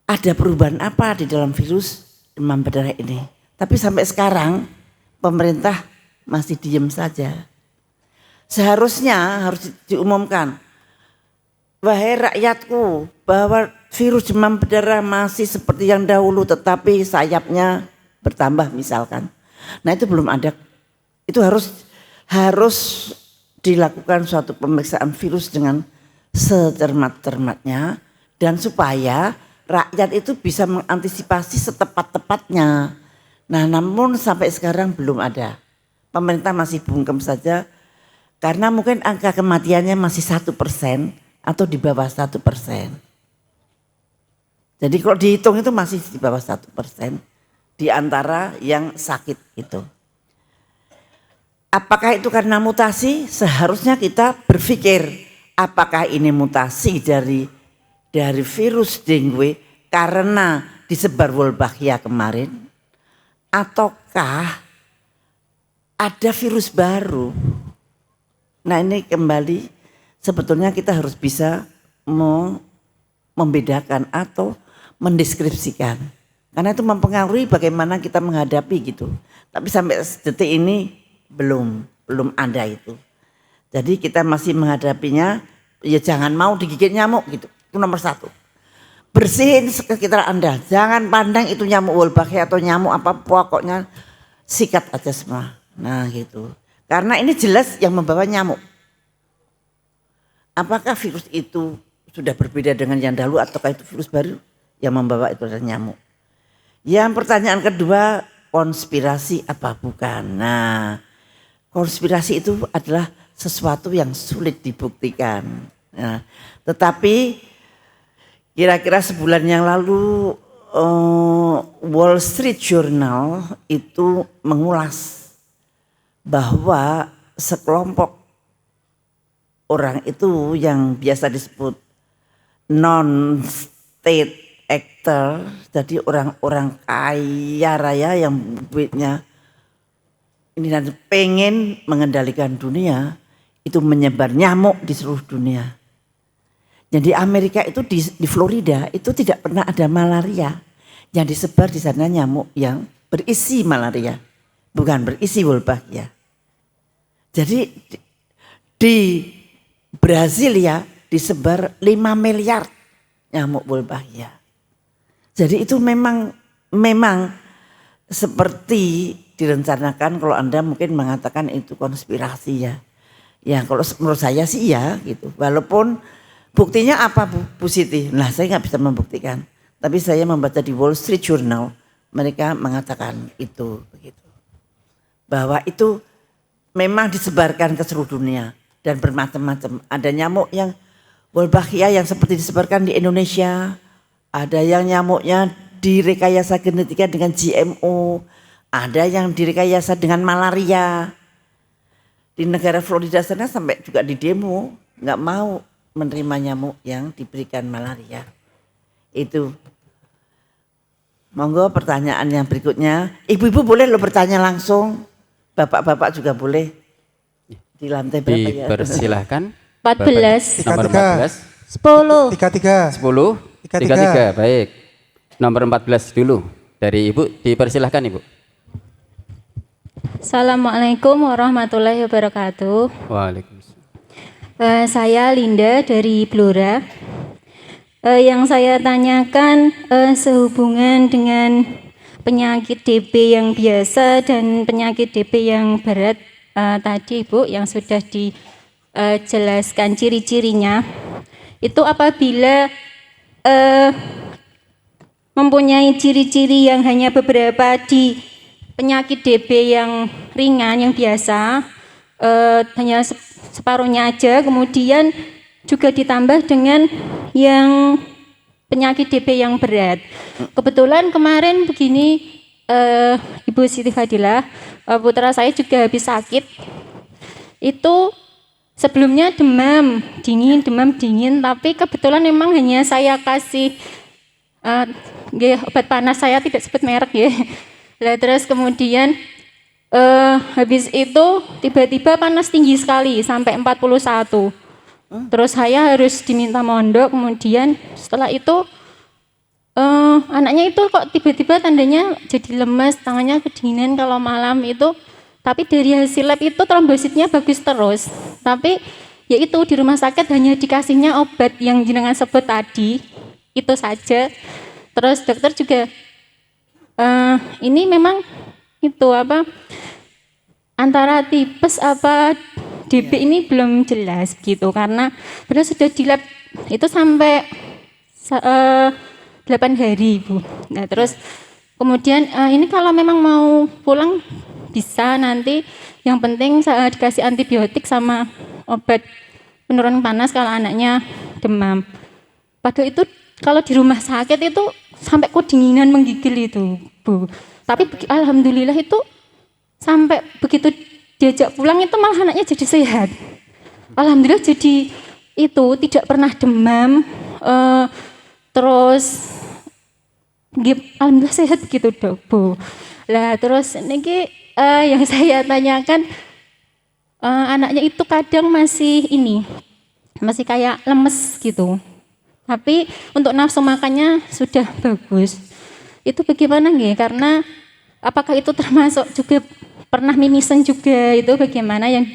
ada perubahan apa di dalam virus demam berdarah ini. Tapi sampai sekarang pemerintah masih diam saja. Seharusnya harus diumumkan, wahai rakyatku, bahwa virus demam berdarah masih seperti yang dahulu tetapi sayapnya bertambah misalkan. Nah itu belum ada. Itu harus dilakukan suatu pemeriksaan virus dengan secermat-cermatnya dan supaya rakyat itu bisa mengantisipasi setepat-tepatnya. Nah namun sampai sekarang belum ada. Pemerintah masih bungkem saja karena mungkin angka kematiannya masih 1% atau di bawah 1%. Jadi kalau dihitung itu masih di bawah 1% di antara yang sakit itu. Apakah itu karena mutasi? Seharusnya kita berpikir apakah ini mutasi dari virus dengue karena disebar Wolbachia kemarin, ataukah ada virus baru? Nah ini kembali sebetulnya kita harus bisa membedakan atau mendeskripsikan. Karena itu mempengaruhi bagaimana kita menghadapi gitu. Tapi sampai detik ini belum ada itu. Jadi kita masih menghadapinya, ya jangan mau digigit nyamuk gitu. Itu nomor 1. Bersihin sekitar Anda. Jangan pandang itu nyamuk Wolbachia atau nyamuk apa, pokoknya sikat aja semua. Nah gitu. Karena ini jelas yang membawa nyamuk. Apakah virus itu sudah berbeda dengan yang dahulu ataukah itu virus baru yang membawa itu adalah nyamuk? Yang pertanyaan kedua, konspirasi apa bukan? Nah, konspirasi itu adalah sesuatu yang sulit dibuktikan. Nah, tetapi kira-kira sebulan yang lalu Wall Street Journal itu mengulas bahwa sekelompok orang itu yang biasa disebut non-state actor, jadi orang-orang kaya raya yang duitnya ini nanti pengen mengendalikan dunia, itu menyebar nyamuk di seluruh dunia. Jadi Amerika itu di Florida itu tidak pernah ada malaria, yang disebar di sana nyamuk yang berisi malaria, bukan berisi Wolbachia. Jadi di Brasilia disebar 5 miliar nyamuk Wolbachia. Jadi itu memang seperti direncanakan. Kalau Anda mungkin mengatakan itu konspirasi ya. Ya kalau menurut saya sih ya gitu. Walaupun buktinya apa Bu Siti? Nah saya nggak bisa membuktikan. Tapi saya membaca di Wall Street Journal, mereka mengatakan itu begitu. Bahwa itu memang disebarkan ke seluruh dunia dan bermacam-macam. Ada nyamuk yang Wolbachia yang seperti disebarkan di Indonesia, ada yang nyamuknya direkayasa genetika dengan GMO, ada yang direkayasa dengan malaria. Di negara Florida sana sampai juga di demo nggak mau menerima nyamuk yang diberikan malaria. Itu. Monggo pertanyaan yang berikutnya. Ibu-ibu boleh lo bertanya langsung. Bapak-bapak juga boleh. Di lantai berapa ya? Dipersilahkan. 14. Nomor 14. 10. 33. 10. 33. Baik. Nomor 14 dulu. Dari Ibu dipersilahkan Ibu. Assalamualaikum warahmatullahi wabarakatuh. Waalaikumsalam. Saya Linda dari Blora. Yang saya tanyakan sehubungan dengan penyakit DB yang biasa dan penyakit DB yang berat tadi Bu yang sudah dijelaskan ciri-cirinya. Itu apabila mempunyai ciri-ciri yang hanya beberapa di penyakit DB yang ringan, yang biasa, hanya separuhnya aja, kemudian juga ditambah dengan yang penyakit DB yang berat. Kebetulan kemarin begini, Ibu Siti Fadilah, putra saya juga habis sakit. Itu sebelumnya demam dingin, tapi kebetulan memang hanya saya kasih obat panas, saya tidak sebut merek ya. Lah terus kemudian habis itu tiba-tiba panas tinggi sekali sampai 41. Terus saya harus diminta mondok, kemudian setelah itu anaknya itu kok tiba-tiba tandanya jadi lemas, tangannya kedinginan kalau malam itu. Tapi dari hasil lab itu trombositnya bagus terus. Tapi ya itu di rumah sakit hanya dikasihnya obat yang jenengan sebut tadi, itu saja. Terus dokter juga ini memang itu apa antara tipes apa DB ini belum jelas gitu, karena beliau sudah di lab itu sampai 8 hari Bu. Nah terus kemudian ini kalau memang mau pulang bisa nanti, yang penting dikasih antibiotik sama obat penurun panas kalau anaknya demam. Padahal itu kalau di rumah sakit itu sampai kedinginan menggigil itu Bu. Tapi alhamdulillah itu sampai begitu diajak pulang itu malah anaknya jadi sehat. Alhamdulillah jadi itu tidak pernah demam, terus alhamdulillah sehat gitu Dok Bu. Lah terus ini yang saya tanyakan anaknya itu kadang masih kayak lemes gitu. Tapi untuk nafsu makannya sudah bagus. Itu bagaimana nggih? Karena apakah itu termasuk juga pernah mimisen juga, itu bagaimana yang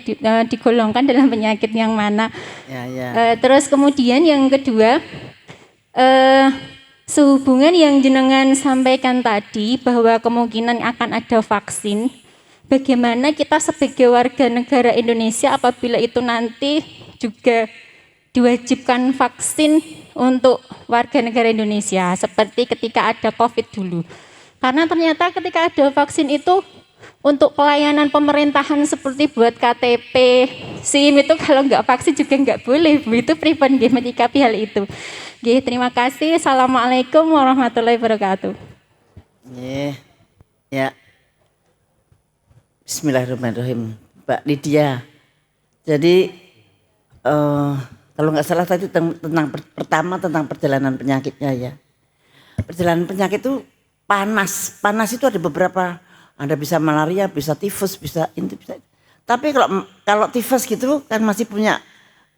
digolongkan dalam penyakit yang mana? Ya. Terus kemudian yang kedua, sehubungan yang jenengan sampaikan tadi bahwa kemungkinan akan ada vaksin, bagaimana kita sebagai warga negara Indonesia apabila itu nanti juga diwajibkan vaksin untuk warga negara Indonesia seperti ketika ada COVID dulu. Karena ternyata ketika ada vaksin itu untuk pelayanan pemerintahan seperti buat KTP, SIM itu kalau nggak vaksin juga nggak boleh. Itu pripun nggih menyikapi hal itu. Nggih, terima kasih. Assalamualaikum warahmatullahi wabarakatuh. Ya. Bismillahirrahmanirrahim. Mbak Lydia. Jadi kalau nggak salah tadi pertama tentang perjalanan penyakitnya ya. Perjalanan penyakit itu panas. Panas itu ada beberapa. Anda bisa malaria, bisa tifus, bisa ini, bisa. Tapi kalau tifus gitu kan masih punya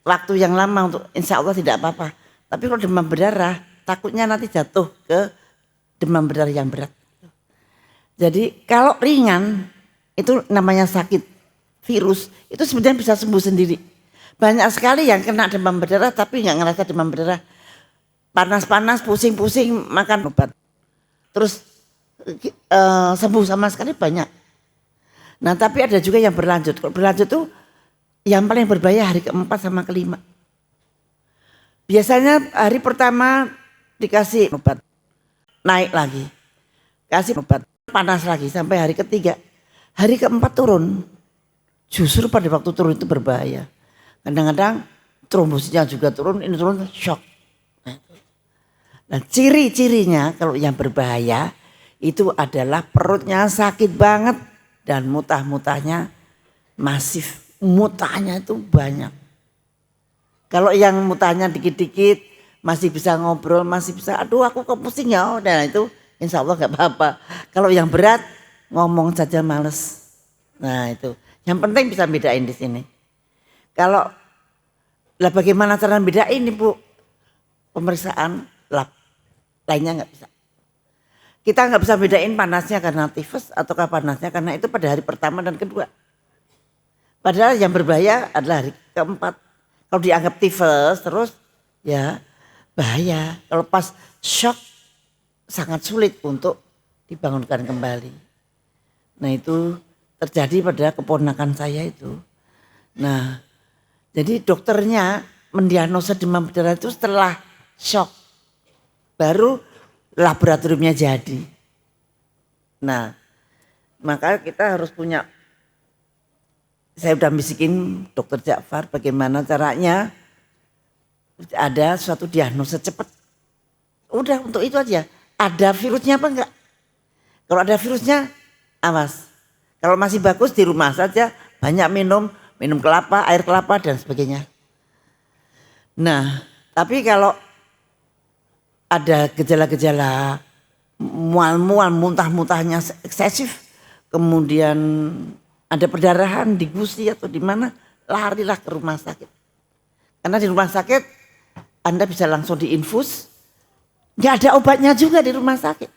waktu yang lama untuk insya Allah tidak apa-apa. Tapi kalau demam berdarah, takutnya nanti jatuh ke demam berdarah yang berat. Jadi kalau ringan, itu namanya sakit virus, itu sebenarnya bisa sembuh sendiri. Banyak sekali yang kena demam berdarah tapi nggak ngerasa demam berdarah. Panas-panas, pusing-pusing, makan obat. Terus sembuh sama sekali banyak. Nah tapi ada juga yang berlanjut. Kalau berlanjut tuh yang paling berbahaya hari keempat sama kelima. Biasanya hari pertama dikasih obat, naik lagi, kasih obat, panas lagi sampai hari ketiga. Hari keempat turun. Justru pada waktu turun itu berbahaya. Kadang-kadang trombositnya juga turun, ini turun shock. Nah, ciri-cirinya kalau yang berbahaya itu adalah perutnya sakit banget dan muntah-muntahnya masif. Muntahnya itu banyak. Kalau yang muntahnya dikit-dikit masih bisa ngobrol, masih bisa aduh aku kok pusing ya. Dan itu insya Allah gak apa-apa. Kalau yang berat ngomong saja males. Nah itu. Yang penting bisa bedain di sini. Kalau lah bagaimana cara bedain Ibu? Pemeriksaan lab. Lainnya nggak bisa. Kita nggak bisa bedain panasnya karena tifus ataukah panasnya karena itu pada hari pertama dan kedua. Padahal yang berbahaya adalah hari keempat. Kalau dianggap tifus terus ya bahaya. Kalau pas shock sangat sulit untuk dibangunkan kembali. Nah itu terjadi pada keponakan saya itu. Nah jadi dokternya mendiagnosa demam berdarah itu setelah shock. Baru laboratoriumnya jadi. Nah, maka kita harus punya, saya udah bisikin dokter Ja'far bagaimana caranya ada suatu diagnosa cepat. Udah untuk itu aja. Ada virusnya apa enggak? Kalau ada virusnya, awas. Kalau masih bagus di rumah saja, banyak minum kelapa, air kelapa dan sebagainya. Nah, tapi kalau ada gejala-gejala mual-mual, muntah-muntahnya eksesif, kemudian ada perdarahan di gusi atau di mana, larilah ke rumah sakit. Karena di rumah sakit Anda bisa langsung diinfus, nggak ada obatnya juga di rumah sakit.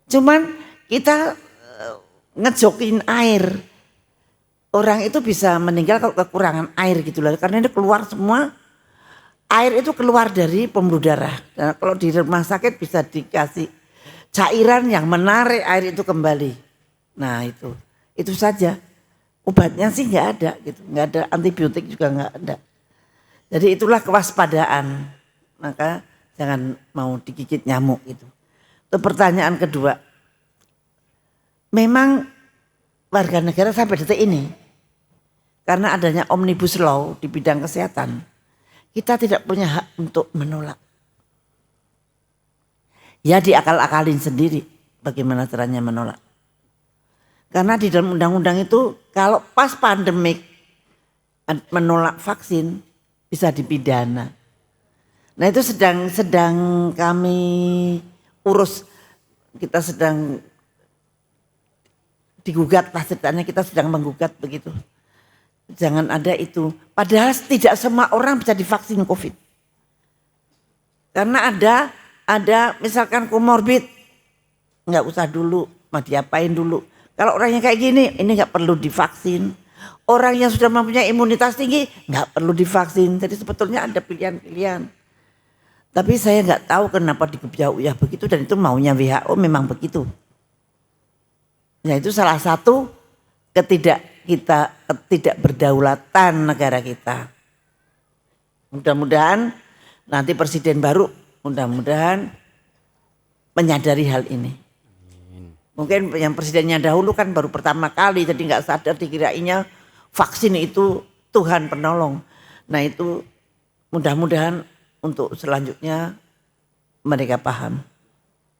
Cuman kita ngejokin air, orang itu bisa meninggal kalau kekurangan air gitu loh, karena ini keluar semua. Air itu keluar dari pembuluh darah. Dan kalau di rumah sakit bisa dikasih cairan yang menarik air itu kembali. Nah itu saja. Obatnya sih nggak ada gitu, nggak ada antibiotik juga nggak ada. Jadi itulah kewaspadaan. Maka jangan mau digigit nyamuk itu. Itu pertanyaan kedua. Memang warga negara sampai detik ini karena adanya omnibus law di bidang kesehatan. Kita tidak punya hak untuk menolak. Ya diakal-akalin sendiri bagaimana caranya menolak. Karena di dalam undang-undang itu kalau pas pandemik menolak vaksin bisa dipidana. Nah itu sedang kami urus. Kita sedang digugat lah ceritanya, kita sedang menggugat begitu. Jangan ada itu. Padahal tidak semua orang bisa divaksin COVID. Karena ada misalkan komorbid. Nggak usah dulu, mau diapain dulu. Kalau orangnya kayak gini, ini nggak perlu divaksin. Orang yang sudah mempunyai imunitas tinggi, nggak perlu divaksin. Jadi sebetulnya ada pilihan-pilihan. Tapi saya nggak tahu kenapa dikebiau ya begitu. Dan itu maunya WHO memang begitu. Nah itu salah satu tidak berdaulatan negara kita. Mudah-mudahan nanti presiden baru mudah-mudahan menyadari hal ini. Mungkin yang presidennya dahulu kan baru pertama kali jadi nggak sadar dikirainya vaksin itu Tuhan penolong. Nah itu mudah-mudahan untuk selanjutnya mereka paham.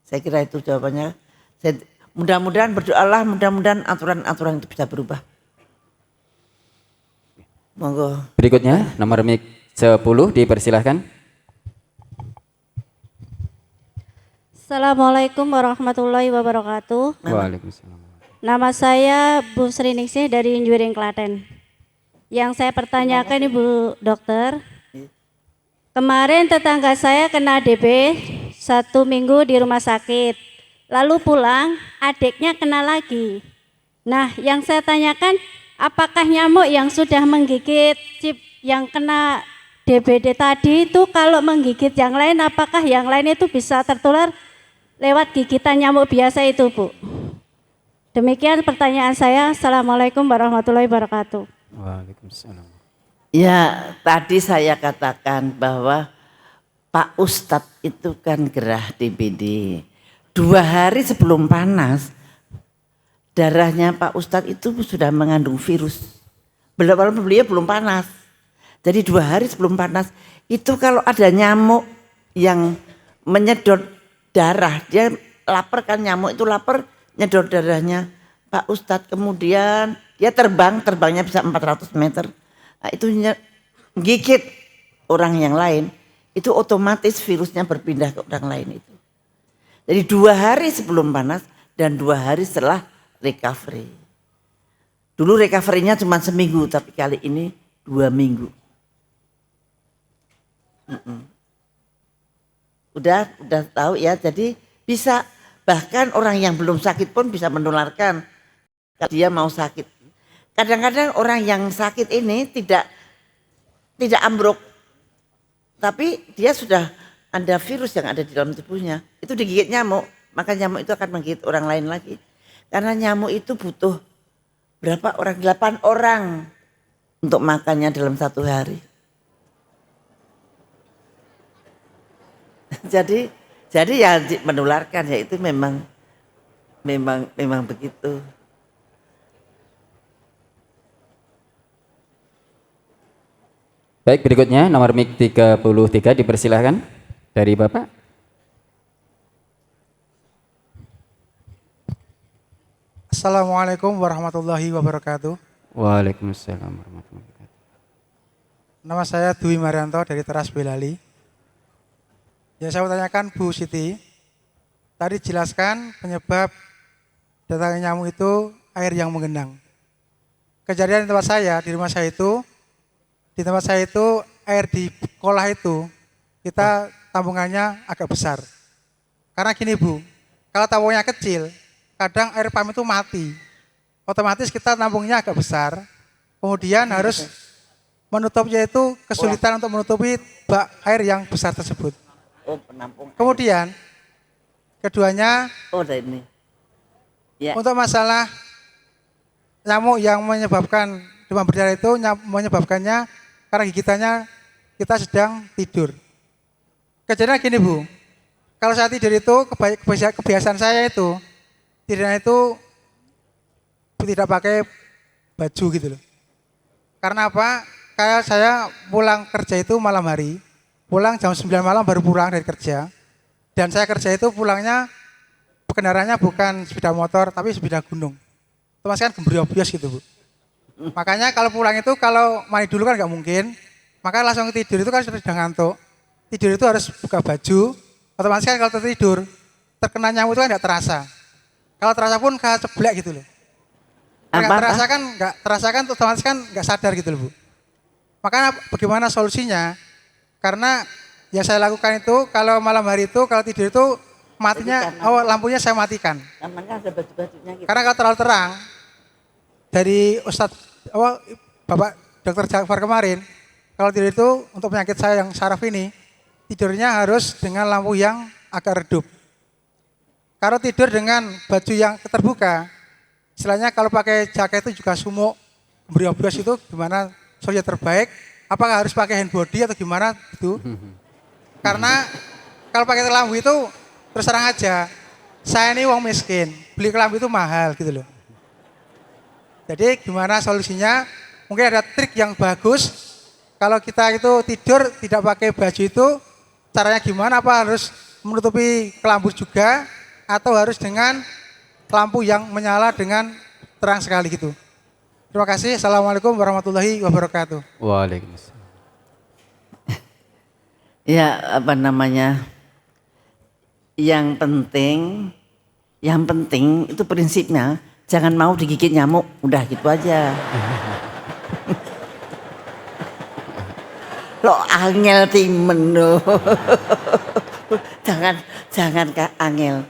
Saya kira itu jawabannya. Mudah-mudahan berdoalah, mudah-mudahan aturan-aturan itu bisa berubah. Monggo. Berikutnya nomor mic 10 dipersilahkan. Assalamualaikum warahmatullahi wabarakatuh. Waalaikumsalam. Nama saya Bu Sri Ningsih dari Injuring Klaten. Yang saya pertanyakan Ibu Dokter, kemarin tetangga saya kena DB 1 minggu di rumah sakit. Lalu pulang, adiknya kena lagi. Nah, yang saya tanyakan, apakah nyamuk yang sudah menggigit chip yang kena DBD tadi itu kalau menggigit yang lain, apakah yang lain itu bisa tertular lewat gigitan nyamuk biasa itu, Bu? Demikian pertanyaan saya. Assalamualaikum warahmatullahi wabarakatuh. Waalaikumsalam. Ya, tadi saya katakan bahwa Pak Ustadz itu kan gerah DBD. 2 hari sebelum panas, darahnya Pak Ustadz itu sudah mengandung virus. Beliau belum panas. Jadi 2 hari sebelum panas, itu kalau ada nyamuk yang menyedot darah, dia lapar kan, nyamuk itu lapar, nyedot darahnya Pak Ustadz. Kemudian dia terbangnya bisa 400 meter. Nah, itu gigit orang yang lain, itu otomatis virusnya berpindah ke orang lain itu. Jadi 2 hari sebelum panas dan 2 hari setelah recovery. Dulu recovery-nya cuma seminggu, tapi kali ini 2 minggu. Udah tahu ya, jadi bisa, bahkan orang yang belum sakit pun bisa menularkan kalau dia mau sakit. Kadang-kadang orang yang sakit ini tidak ambruk, tapi dia sudah ada virus yang ada di dalam tubuhnya. Itu digigit nyamuk, maka nyamuk itu akan menggigit orang lain lagi. Karena nyamuk itu butuh berapa orang? 8 orang untuk makannya dalam 1 hari. Jadi ya menularkan, ya itu memang begitu. Baik, berikutnya nomor mic 33 dipersilahkan dari Bapak. Assalamualaikum warahmatullahi wabarakatuh. Waalaikumsalam warahmatullahi wabarakatuh. Nama saya Dwi Marianto dari Teras Boyolali. Ya, saya mau tanyakan Bu Siti, tadi jelaskan penyebab datangnya nyamuk itu air yang menggenang. Kejadian di tempat saya, di rumah saya itu, air di kolah itu kita tambungannya agak besar. Karena gini Bu, kalau tambungnya kecil, kadang air pam itu mati. Otomatis kita tambungnya agak besar, kemudian harus menutupnya itu kesulitan untuk menutupi bak air yang besar tersebut. Penampung. Kemudian keduanya ini. Ya. Untuk masalah nyamuk yang menyebabkan demam berdarah itu menyebabkannya karena gigitannya kita sedang tidur. Kejadian gini Bu, kalau saya tidur itu kebiasaan saya itu tidurnya itu tidak pakai baju gitu loh. Karena apa? Kayak saya pulang kerja itu malam hari, pulang jam 9 malam baru pulang dari kerja. Dan saya kerja itu pulangnya kendaraannya bukan sepeda motor tapi sepeda gunung. Otomatis kan gembriobios gitu Bu. Makanya kalau pulang itu kalau mandi dulu kan nggak mungkin. Maka langsung tidur itu kan sudah ngantuk. Tidur itu harus buka baju. Otomatis kan kalau tertidur terkena nyamuk itu kan nggak terasa. Kalau terasa pun kayak ceblek gitu loh. Nggak terasa kan otomatis kan nggak sadar gitu loh Bu. Makanya bagaimana solusinya? Karena yang saya lakukan itu kalau malam hari itu kalau tidur itu matinya, lampunya saya matikan. Namanya ada baju-bajunya gitu. Karena kalau terlalu terang, dari Ustadz Bapak Dokter Jafar kemarin, kalau tidur itu untuk penyakit saya yang saraf ini, tidurnya harus dengan lampu yang agak redup. Kalau tidur dengan baju yang terbuka, istilahnya kalau pakai jaket itu juga sumuk, gembriobios itu gimana solusi terbaik? Apakah harus pakai hand body atau gimana gitu? Karena kalau pakai lampu itu terus terang aja, saya ini uang miskin, beli lampu itu mahal gitu loh. Jadi gimana solusinya? Mungkin ada trik yang bagus. Kalau kita itu tidur tidak pakai baju itu, caranya gimana? Apa harus menutupi kelambu juga? Atau harus dengan lampu yang menyala dengan terang sekali gitu? Terima kasih. Assalamualaikum warahmatullahi wabarakatuh. Waalaikumsalam. Ya, apa namanya? Yang penting itu prinsipnya jangan mau digigit nyamuk, udah gitu aja. Lo angel timen lo. Jangan Kak angel.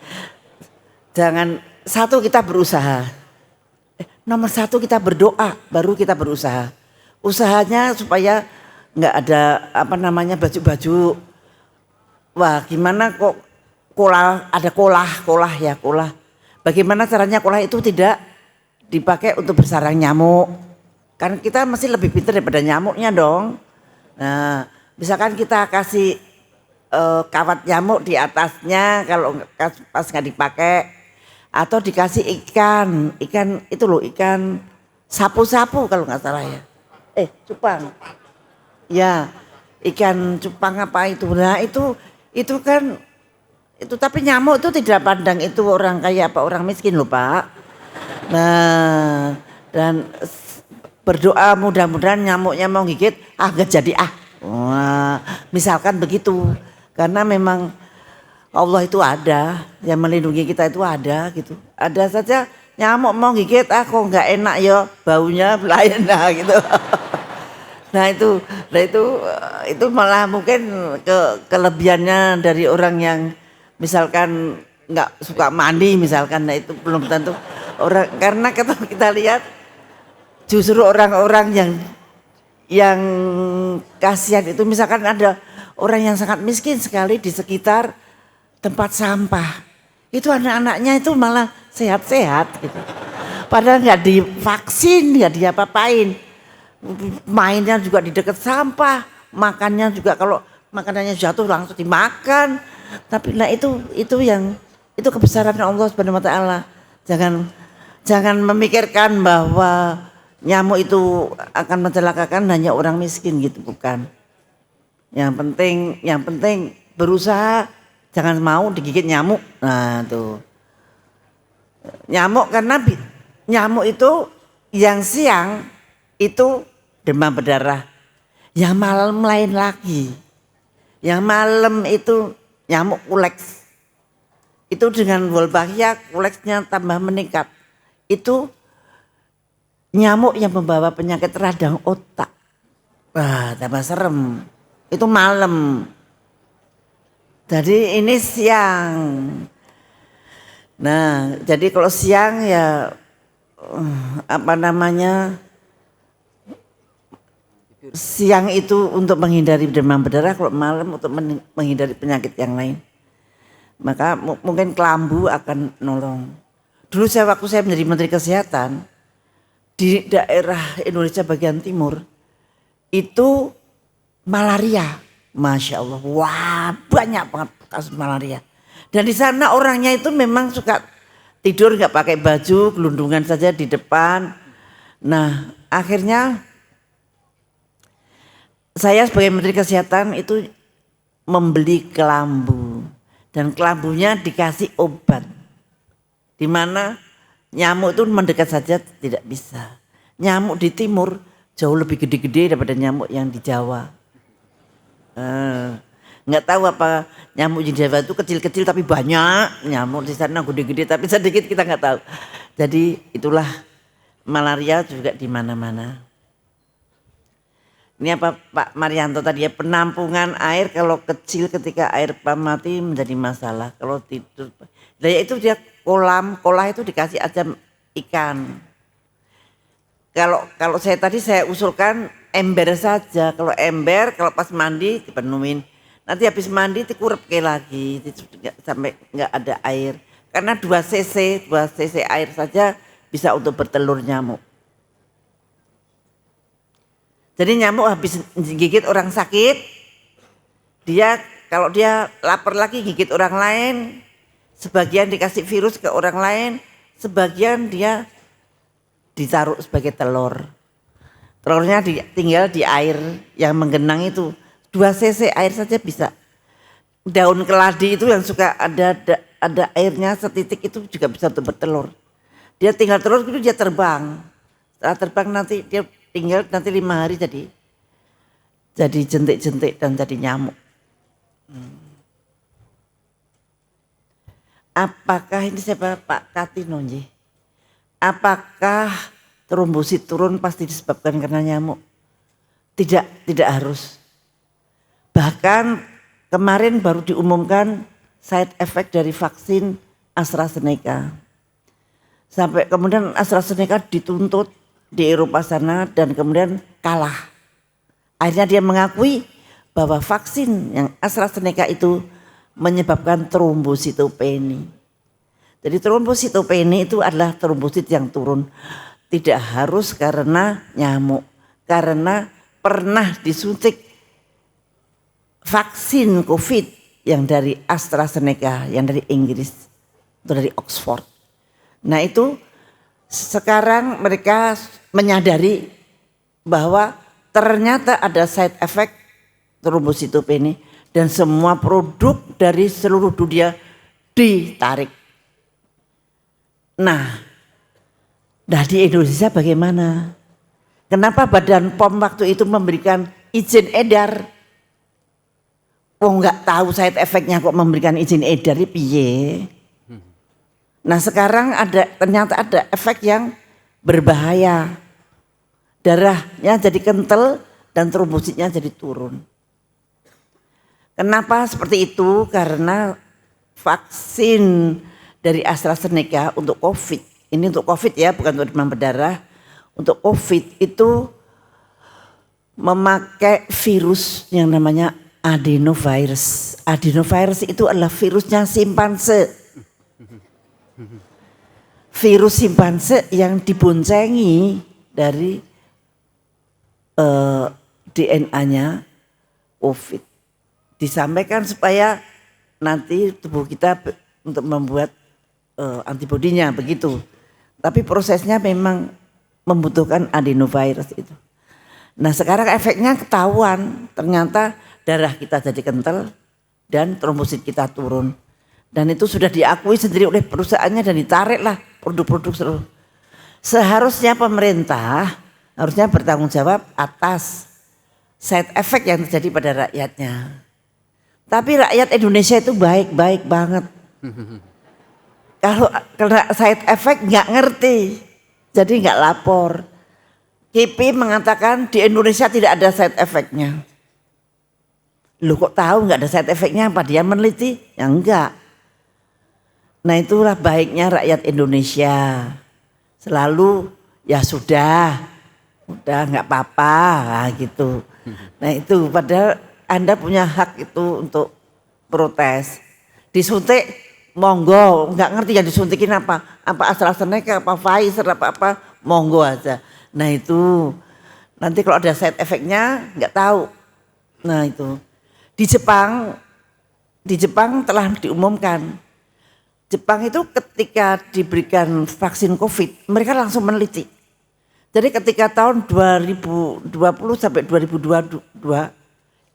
Jangan, satu kita berusaha. Nomor 1 kita berdoa, baru kita berusaha. Usahanya supaya nggak ada apa namanya baju-baju. Wah, gimana kok ada kolah. Bagaimana caranya kolah itu tidak dipakai untuk bersarang nyamuk. Kan kita masih lebih pintar daripada nyamuknya dong. Nah, misalkan kita kasih kawat nyamuk di atasnya kalau pas nggak dipakai, atau dikasih ikan itu loh, ikan sapu-sapu kalau nggak salah ya. Cupang. Ya, ikan cupang apa itu. Nah, itu kan itu, tapi nyamuk itu tidak pandang itu orang kaya apa orang miskin loh, Pak. Nah, dan berdoa mudah-mudahan nyamuknya mau gigit, gak jadi Wah, misalkan begitu. Karena memang Allah itu ada, yang melindungi kita itu ada gitu. Ada saja nyamuk mau gigit, kok nggak enak ya baunya lain gitu. Nah itu malah mungkin kelebihannya dari orang yang misalkan nggak suka mandi misalkan. Nah itu belum tentu orang, karena kita lihat justru orang-orang yang kasihan itu, misalkan ada orang yang sangat miskin sekali di sekitar tempat sampah, itu anak-anaknya itu malah sehat-sehat gitu. Padahal nggak divaksin, nggak diapa-apain, mainnya juga di dekat sampah, makannya juga kalau makanannya jatuh langsung dimakan. Tapi nah itu kebesaran Allah Subhanahu wa taala. Jangan memikirkan bahwa nyamuk itu akan mencelakakan hanya orang miskin gitu, bukan. Yang penting berusaha jangan mau digigit nyamuk. Nah tuh. Nyamuk, karena nyamuk itu yang siang itu demam berdarah. Yang malam lain lagi. Yang malam itu nyamuk kuleks. Itu dengan Wolbachia kuleksnya tambah meningkat. Itu nyamuk yang membawa penyakit radang otak. Wah, tambah serem. Itu malam. Jadi ini siang. Nah, jadi kalau siang ya siang itu untuk menghindari demam berdarah, kalau malam untuk menghindari penyakit yang lain. Maka mungkin kelambu akan nolong. Dulu waktu saya menjadi Menteri Kesehatan di daerah Indonesia bagian timur itu malaria, Masya Allah, wah banyak banget kasus malaria. Dan di sana orangnya itu memang suka tidur nggak pakai baju, gelundungan saja di depan. Nah akhirnya saya sebagai Menteri Kesehatan itu membeli kelambu, dan kelambunya dikasih obat, di mana nyamuk itu mendekat saja tidak bisa. Nyamuk di timur jauh lebih gede-gede daripada nyamuk yang di Jawa. Nggak tahu apa nyamuk di Jawa itu kecil-kecil tapi banyak, nyamuk di sana gede-gede tapi sedikit, kita nggak tahu. Jadi itulah malaria juga di mana-mana. Ini apa Pak Marianto tadi ya, penampungan air kalau kecil ketika air pam mati menjadi masalah. Kalau tidur, nah itu dia kolah itu dikasih aja ikan. Kalau saya usulkan ember saja. Kalau ember, kalau pas mandi dipenuhin. Nanti habis mandi dikurep lagi sampai nggak ada air. Karena 2 cc air saja bisa untuk bertelur nyamuk. Jadi nyamuk habis gigit orang sakit, kalau dia lapar lagi gigit orang lain, sebagian dikasih virus ke orang lain, sebagian dia ditaruh sebagai telur. Telurnya tinggal di air yang menggenang itu. 2 cc air saja bisa. Daun keladi itu yang suka ada airnya setitik itu juga bisa untuk bertelur. Dia tinggal telur itu dia terbang. Setelah terbang nanti dia tinggal nanti 5 hari jadi jentik-jentik dan jadi nyamuk. Apakah ini siapa Pak Katino? Apakah trombosit turun pasti disebabkan karena nyamuk? Tidak harus. Bahkan kemarin baru diumumkan side effect dari vaksin AstraZeneca. Sampai kemudian AstraZeneca dituntut di Eropa sana dan kemudian kalah. Akhirnya dia mengakui bahwa vaksin yang AstraZeneca itu menyebabkan trombositopeni. Jadi trombositopeni itu adalah trombosit yang turun. tidak harus karena nyamuk, karena pernah disuntik vaksin COVID yang dari AstraZeneca, yang dari Inggris, atau dari Oxford. Nah itu sekarang mereka menyadari bahwa ternyata ada side effect trombositopenia dan semua produk dari seluruh dunia ditarik. Nah, di Indonesia bagaimana? Kenapa Badan POM waktu itu memberikan izin edar? Nggak tahu side effect-nya kok memberikan izin edar, piye? Nah sekarang ternyata ada efek yang berbahaya. Darahnya jadi kental dan trombositnya jadi turun. Kenapa seperti itu? Karena vaksin dari AstraZeneca untuk COVID, ini untuk COVID ya, bukan untuk demam berdarah. Untuk COVID itu memakai virus yang namanya adenovirus. Adenovirus itu adalah virusnya simpanse. Virus simpanse yang diboncengi dari DNA-nya COVID. Disampaikan supaya nanti tubuh kita untuk membuat antibodinya begitu. Tapi prosesnya memang membutuhkan adenovirus itu. Nah sekarang efeknya ketahuan, ternyata darah kita jadi kental dan trombosit kita turun. Dan itu sudah diakui sendiri oleh perusahaannya dan ditariklah produk-produk seluruh. Seharusnya pemerintah harusnya bertanggung jawab atas side effect yang terjadi pada rakyatnya. Tapi rakyat Indonesia itu baik-baik banget. Kalau kena side effect nggak ngerti, jadi nggak lapor. KIPI mengatakan di Indonesia tidak ada side effect-nya. Lu kok tahu nggak ada side effect-nya? Apa dia meneliti? Ya enggak. Nah itulah baiknya rakyat Indonesia. Selalu ya sudah nggak apa-apa gitu. Nah itu padahal Anda punya hak itu untuk protes. Disuntik monggo, nggak ngerti yang disuntikin apa AstraZeneca, apa Pfizer, apa monggo aja. Nah itu nanti kalau ada side effect-nya nggak tahu. Nah itu di Jepang telah diumumkan. Jepang itu ketika diberikan vaksin COVID, mereka langsung meneliti. Jadi ketika tahun 2020 sampai 2022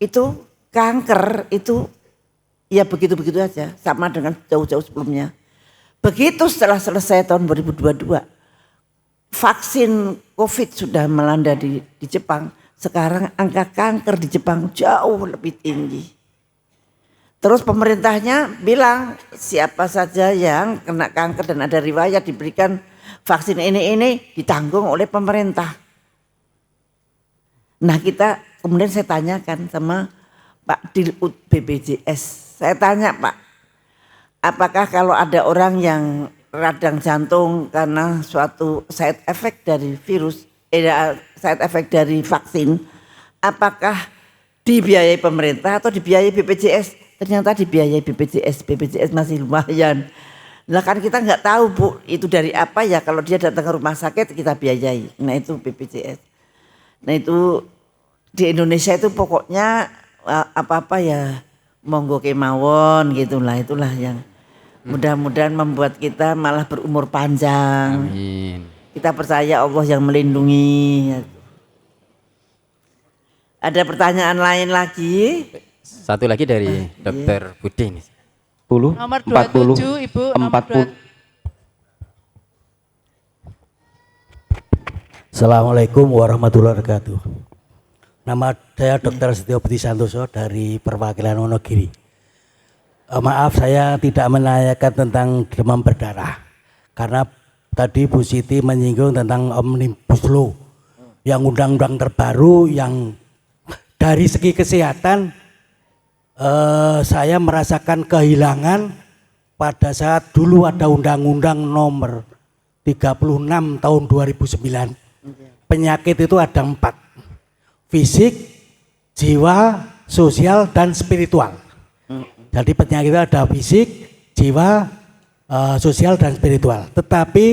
itu kanker itu ya begitu-begitu aja, sama dengan jauh-jauh sebelumnya. Begitu setelah selesai tahun 2022, vaksin COVID sudah melanda di Jepang. Sekarang angka kanker di Jepang jauh lebih tinggi. Terus pemerintahnya bilang siapa saja yang kena kanker dan ada riwayat diberikan vaksin ini ditanggung oleh pemerintah. Nah kita kemudian saya tanyakan sama Pak Dilut BPJS. Saya tanya Pak, apakah kalau ada orang yang radang jantung karena suatu side effect dari virus, side effect dari vaksin, apakah dibiayai pemerintah atau dibiayai BPJS? Ternyata dibiayai BPJS masih lumayan. Nah kan kita nggak tahu Bu, itu dari apa ya, kalau dia datang ke rumah sakit kita biayai. Nah itu BPJS. Nah itu di Indonesia itu pokoknya apa-apa ya monggo kemawon gitulah, itulah yang mudah-mudahan membuat kita malah berumur panjang. Amin. Kita percaya Allah yang melindungi. Ada pertanyaan lain lagi? Satu lagi dari Dr. Budi ini. Nomor 27 Ibu, nomor 40. Assalamualaikum warahmatullahi wabarakatuh. Nama saya Dr. Setio Budi Santoso dari perwakilan Wonogiri. Maaf saya tidak menanyakan tentang demam berdarah karena tadi Bu Siti menyinggung tentang Omnibus Law yang undang-undang terbaru yang dari segi kesehatan saya merasakan kehilangan pada saat dulu ada undang-undang nomor 36 tahun 2009. Penyakit itu ada 4. Fisik, jiwa, sosial, dan spiritual. Jadi penyakit itu ada fisik, jiwa, sosial, dan spiritual. Tetapi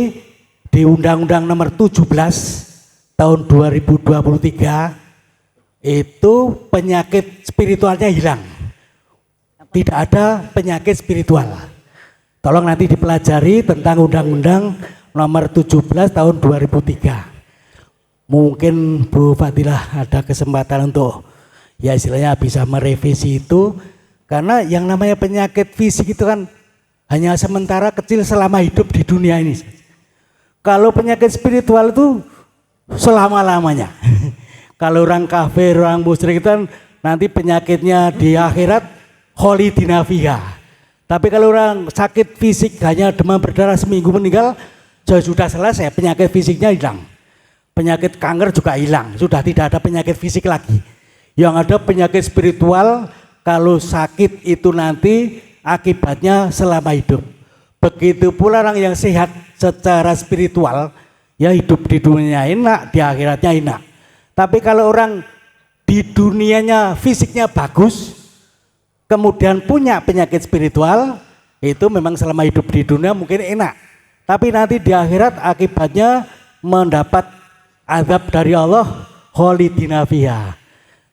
di di Undang-Undang Nomor 17 tahun 2023 itu penyakit spiritualnya hilang. Tidak ada penyakit spiritual. Tolong nanti dipelajari tentang Undang-Undang Nomor 17 tahun 2003. Mungkin Bu Fadilah ada kesempatan untuk ya istilahnya bisa merevisi itu, karena yang namanya penyakit fisik itu kan hanya sementara kecil selama hidup di dunia ini. Kalau penyakit spiritual itu selama-lamanya. Kalau orang kafir, orang musyrik itu kan nanti penyakitnya di akhirat kholidina fiha. Tapi kalau orang sakit fisik hanya demam berdarah seminggu meninggal, sudah selesai, penyakit fisiknya hilang. Penyakit kanker juga hilang, sudah tidak ada penyakit fisik lagi. Yang ada penyakit spiritual, kalau sakit itu nanti akibatnya selama hidup. Begitu pula orang yang sehat secara spiritual, ya hidup di dunia enak, di akhiratnya enak. Tapi kalau orang di dunianya fisiknya bagus, kemudian punya penyakit spiritual, itu memang selama hidup di dunia mungkin enak. Tapi nanti di akhirat akibatnya mendapat azab dari Allah, kholidina fiha.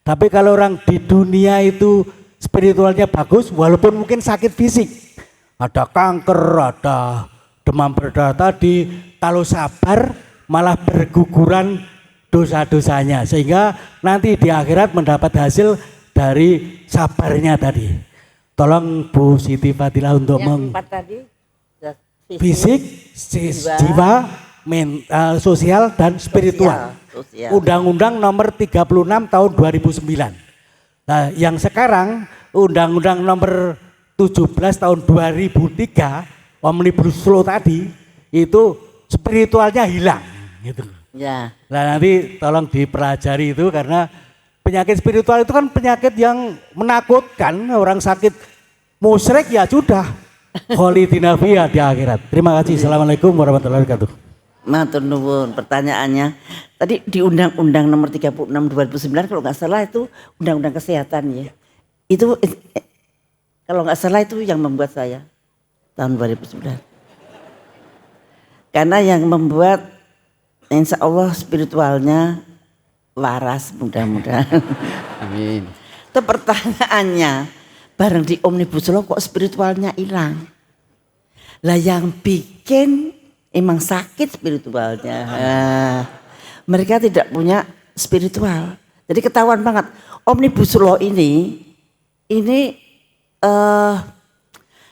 Tapi kalau orang di dunia itu spiritualnya bagus, walaupun mungkin sakit fisik, ada kanker, ada demam berdarah tadi, kalau sabar malah berguguran dosa-dosanya, sehingga nanti di akhirat mendapat hasil dari sabarnya tadi. Tolong Bu Siti Fadilah untuk tadi, fisik, jiwa, sosial dan spiritual. Undang-Undang Nomor 36 tahun 2009. Nah, yang sekarang Undang-Undang Nomor 17 tahun 2003 Omnibus Law tadi itu spiritualnya hilang gitu. Ya. Nah, nanti tolong dipelajari itu, karena penyakit spiritual itu kan penyakit yang menakutkan. Orang sakit musyrik ya sudah kholidina fiha di akhirat. Terima kasih. Assalamualaikum warahmatullahi wabarakatuh. Matur nuwun, pertanyaannya tadi di Undang-Undang Nomor 36 2009 kalau nggak salah itu Undang-Undang Kesehatan ya. Itu kalau nggak salah itu yang membuat saya tahun 2009. Karena yang membuat insya Allah spiritualnya waras mudah-mudahan. Amin. Itu pertanyaannya, bareng di Omnibus Law kok spiritualnya hilang. Lah yang bikin emang sakit spiritualnya. Mereka tidak punya spiritual. Jadi ketahuan banget Omnibus Law ini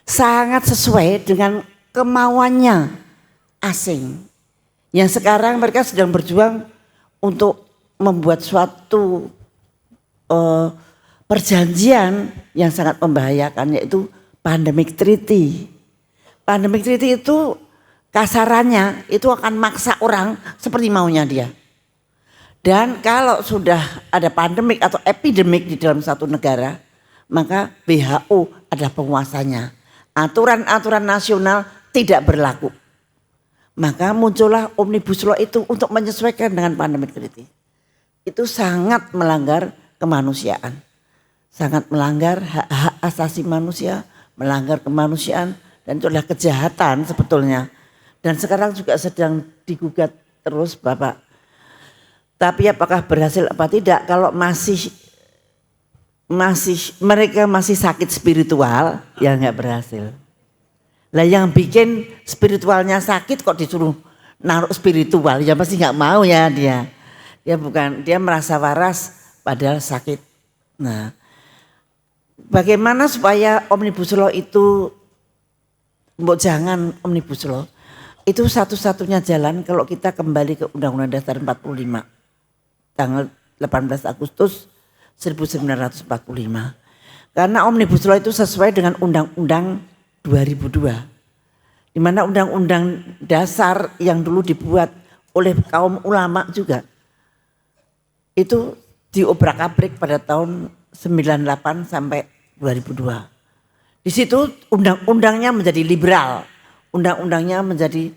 sangat sesuai dengan kemauannya asing. Yang sekarang mereka sedang berjuang untuk membuat suatu perjanjian yang sangat membahayakan, yaitu Pandemic Treaty. Pandemic Treaty itu kasarannya itu akan maksa orang seperti maunya dia. Dan kalau sudah ada pandemik atau epidemik di dalam satu negara, maka WHO adalah penguasanya. Aturan-aturan nasional tidak berlaku. Maka muncullah Omnibus Law itu untuk menyesuaikan dengan Pandemic Treaty. Itu sangat melanggar kemanusiaan. Sangat melanggar hak-hak asasi manusia, melanggar kemanusiaan, dan itu adalah kejahatan sebetulnya. Dan sekarang juga sedang digugat terus Bapak. Tapi apakah berhasil apa tidak? Kalau mereka masih sakit spiritual, ya nggak berhasil. Lah yang bikin spiritualnya sakit kok disuruh naruh spiritual, ya pasti nggak mau ya dia. Dia merasa waras padahal sakit. Nah, bagaimana supaya Omnibus Law itu, jangan Omnibus Law. Itu satu-satunya jalan kalau kita kembali ke Undang-Undang Dasar 45 tanggal 18 Agustus 1945. Karena Omnibus Law itu sesuai dengan Undang-Undang 2002. Di mana Undang-Undang Dasar yang dulu dibuat oleh kaum ulama juga itu diobrak-abrik pada tahun 98 sampai 2002. Di situ undang-undangnya menjadi liberal. Undang-undangnya menjadi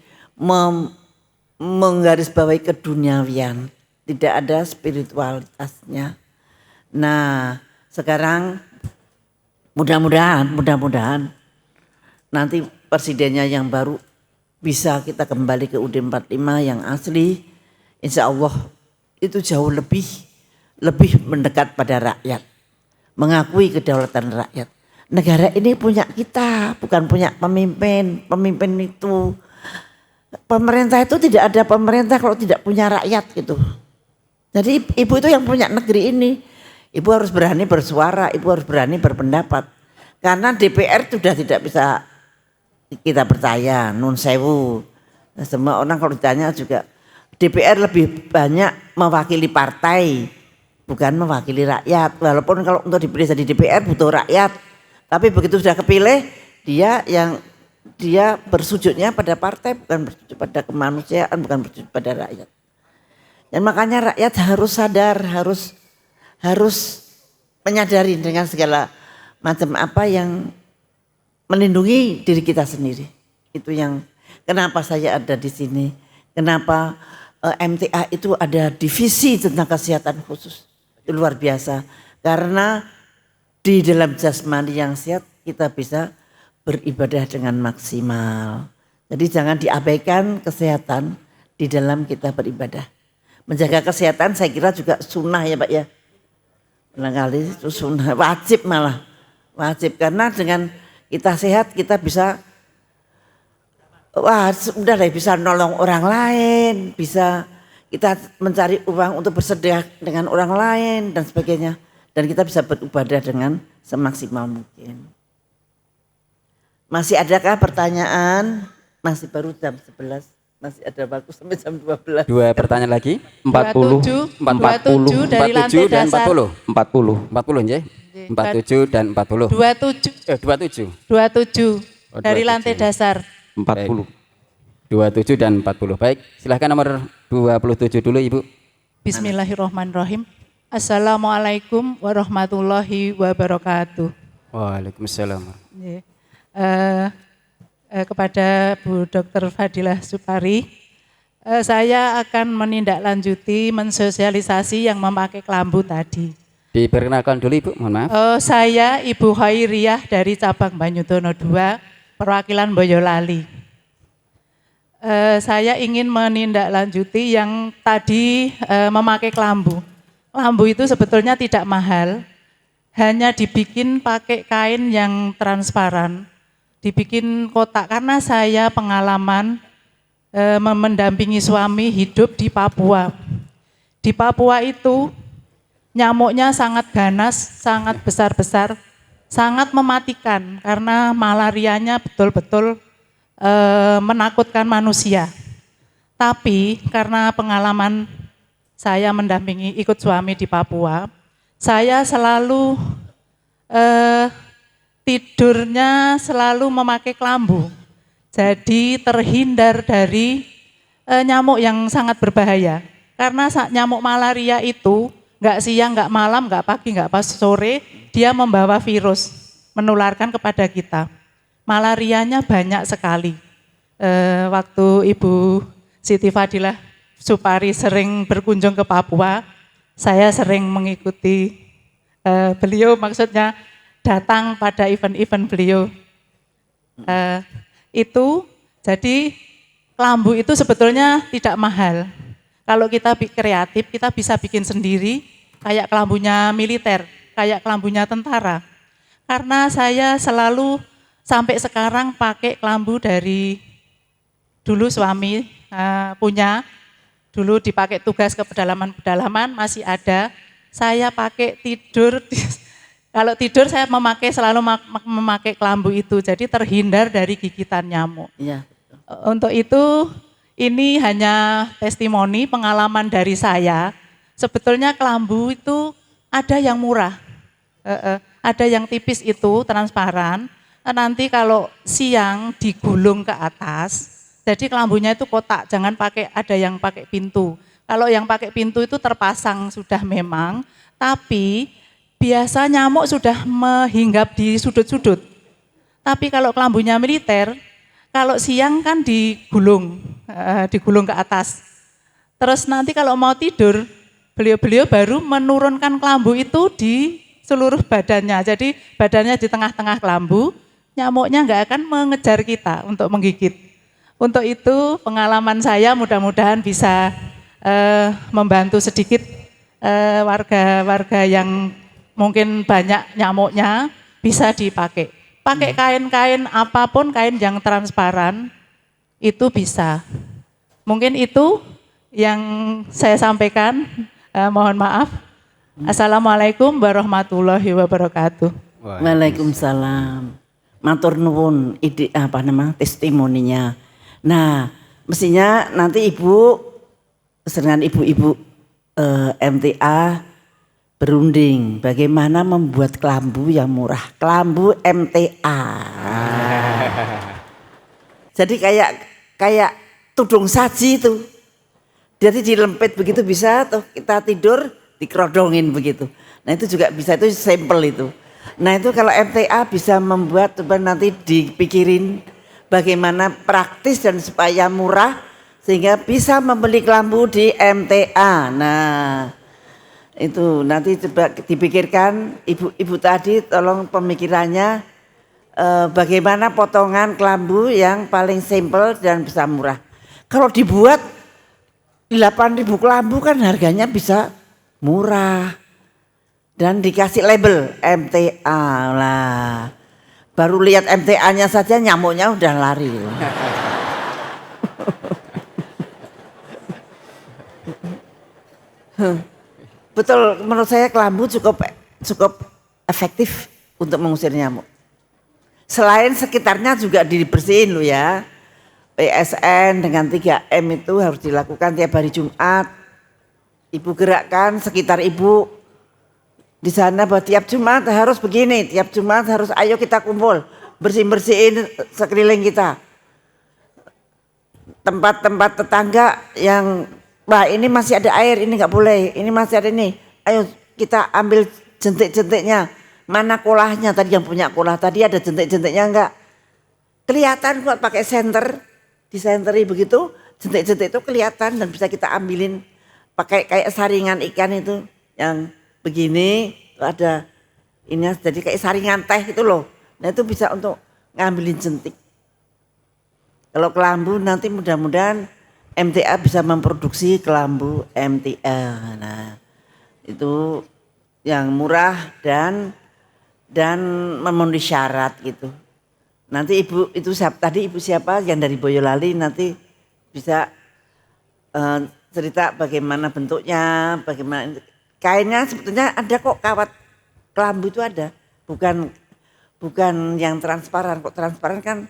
menggarisbawahi keduniawian, tidak ada spiritualitasnya. Nah, sekarang mudah-mudahan nanti presidennya yang baru bisa kita kembali ke UUD 45 yang asli, insya Allah itu jauh lebih mendekat pada rakyat, mengakui kedaulatan rakyat. Negara ini punya kita, bukan punya pemimpin. Pemimpin itu, pemerintah itu tidak ada pemerintah kalau tidak punya rakyat gitu. Jadi ibu itu yang punya negeri ini. Ibu harus berani bersuara, ibu harus berani berpendapat. Karena DPR sudah tidak bisa kita percaya, nun sewu. Semua orang kalau ditanya juga, DPR lebih banyak mewakili partai, bukan mewakili rakyat. Walaupun kalau untuk dipilih jadi DPR butuh rakyat. Tapi begitu sudah kepilih, dia bersujudnya pada partai, bukan bersujud pada kemanusiaan, bukan bersujud pada rakyat. Dan makanya rakyat harus sadar, harus menyadari dengan segala macam apa yang melindungi diri kita sendiri. Itu yang kenapa saya ada di sini, kenapa MTA itu ada divisi tentang kesehatan khusus. Itu luar biasa, karena di dalam jasmani yang sehat kita bisa beribadah dengan maksimal. Jadi jangan diabaikan kesehatan di dalam kita beribadah. Menjaga kesehatan saya kira juga sunnah ya Pak ya. Barangkali itu sunnah, wajib malah. Wajib, karena dengan kita sehat kita bisa, udah deh, bisa nolong orang lain, bisa kita mencari uang untuk bersedekah dengan orang lain dan sebagainya. Dan kita bisa beribadah dengan semaksimal mungkin. Masih adakah pertanyaan? Masih baru jam 11. Masih ada waktu sampai jam 12. 2 pertanyaan lagi. 27 dari lantai dan dasar. 40. 40 nggih. 47 dan 40. 27 dari lantai dasar. 40. 27 dan 40. Baik, silahkan nomor 27 dulu Ibu. Bismillahirrahmanirrahim. Assalamualaikum warahmatullahi wabarakatuh. Waalaikumsalam. Kepada Bu Dr. Fadilah Supari, saya akan menindaklanjuti mensosialisasi yang memakai kelambu tadi. Diperkenalkan dulu Ibu, mohon maaf. Saya Ibu Khairiyah dari cabang Banyudono 2, perwakilan Boyolali. Saya ingin menindaklanjuti yang tadi memakai kelambu. Kelambu itu sebetulnya tidak mahal, hanya dibikin pakai kain yang transparan, dibikin kotak. Karena saya pengalaman mendampingi suami hidup di Papua. Di Papua itu nyamuknya sangat ganas, sangat besar-besar, sangat mematikan karena malarianya betul-betul menakutkan manusia. Tapi karena pengalaman saya mendampingi ikut suami di Papua, saya selalu tidurnya selalu memakai kelambu. Jadi terhindar dari nyamuk yang sangat berbahaya. Karena nyamuk malaria itu nggak siang, nggak malam, nggak pagi, nggak pas sore, dia membawa virus, menularkan kepada kita. Malarianya banyak sekali. Waktu Ibu Siti Fadilah Supari sering berkunjung ke Papua, saya sering mengikuti beliau, maksudnya datang pada event-event beliau. Itu jadi kelambu itu sebetulnya tidak mahal. Kalau kita kreatif, kita bisa bikin sendiri, kayak kelambunya militer, kayak kelambunya tentara. Karena saya selalu sampai sekarang pakai kelambu dari dulu suami punya. Dulu dipakai tugas ke pedalaman-pedalaman masih ada. Saya pakai tidur, kalau tidur saya selalu memakai kelambu itu. Jadi terhindar dari gigitan nyamuk. Iya. Untuk itu ini hanya testimoni pengalaman dari saya. Sebetulnya kelambu itu ada yang murah. Ada yang tipis itu transparan. Nanti kalau siang digulung ke atas. Jadi kelambunya itu kotak, jangan ada yang pakai pintu. Kalau yang pakai pintu itu terpasang sudah memang, tapi biasa nyamuk sudah menghinggap di sudut-sudut. Tapi kalau kelambunya militer, kalau siang kan digulung ke atas. Terus nanti kalau mau tidur, beliau-beliau baru menurunkan kelambu itu di seluruh badannya. Jadi badannya di tengah-tengah kelambu, nyamuknya nggak akan mengejar kita untuk menggigit. Untuk itu pengalaman saya mudah-mudahan bisa membantu sedikit warga-warga yang mungkin banyak nyamuknya bisa dipakai. Pakai kain-kain apapun, kain yang transparan itu bisa. Mungkin itu yang saya sampaikan. Mohon maaf. Assalamualaikum warahmatullahi wabarakatuh. Waalaikumsalam. Matur nuwun testimoninya. Nah, mestinya nanti Ibu dengan ibu-ibu MTA berunding bagaimana membuat kelambu yang murah. Kelambu MTA. Jadi kayak tudung saji itu. Jadi dilempit begitu bisa tuh kita tidur dikerodongin begitu. Nah itu juga bisa, itu sampel itu. Nah itu kalau MTA bisa membuat, coba nanti dipikirin bagaimana praktis dan supaya murah sehingga bisa membeli kelambu di MTA. Nah itu nanti coba dipikirkan ibu-ibu tadi, tolong pemikirannya bagaimana potongan kelambu yang paling simpel dan bisa murah. Kalau dibuat 8.000 kelambu kan harganya bisa murah dan dikasih label MTA lah. Baru lihat MTA-nya saja nyamuknya udah lari. Betul, menurut saya kelambu cukup efektif untuk mengusir nyamuk. Selain sekitarnya juga dibersihin loh ya. PSN dengan 3M itu harus dilakukan tiap hari Jumat. Ibu gerakkan sekitar ibu di sana bahwa tiap Jumat harus begini, tiap Jumat harus ayo kita kumpul, bersihin sekeliling kita. Tempat-tempat tetangga yang wah ini masih ada air, ini nggak boleh, ini masih ada ini. Ayo kita ambil jentik-jentiknya. Mana kolahnya tadi yang punya kolah tadi ada jentik-jentiknya enggak? Kelihatan kok pakai senter, disenteri begitu, jentik-jentik itu kelihatan dan bisa kita ambilin pakai kayak saringan ikan itu yang begini ada ini jadi kayak saringan teh itu loh. Nah itu bisa untuk ngambilin jentik. Kalau kelambu nanti mudah-mudahan MTA bisa memproduksi kelambu MTA. Nah itu yang murah dan memenuhi syarat gitu. Nanti ibu itu tadi ibu siapa yang dari Boyolali nanti bisa cerita bagaimana bentuknya, bagaimana kainnya sebetulnya ada kok kawat kelambu itu ada, bukan yang transparan. Kok transparan kan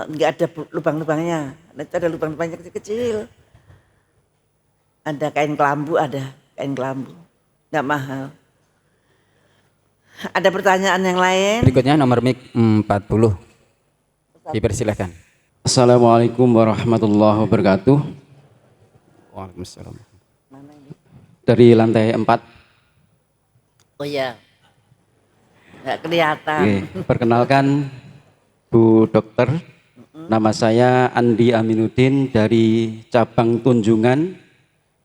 nggak ada lubang-lubangnya, itu ada lubang-lubangnya kecil-kecil. Ada kain kelambu, nggak mahal. Ada pertanyaan yang lain? Berikutnya nomor mic 40. Dipersilakan. Assalamualaikum warahmatullahi wabarakatuh. Waalaikumsalam. Dari lantai 4. Oh ya, nggak kelihatan. Oke, perkenalkan Bu Dokter, nama saya Andi Aminuddin dari cabang Tunjungan,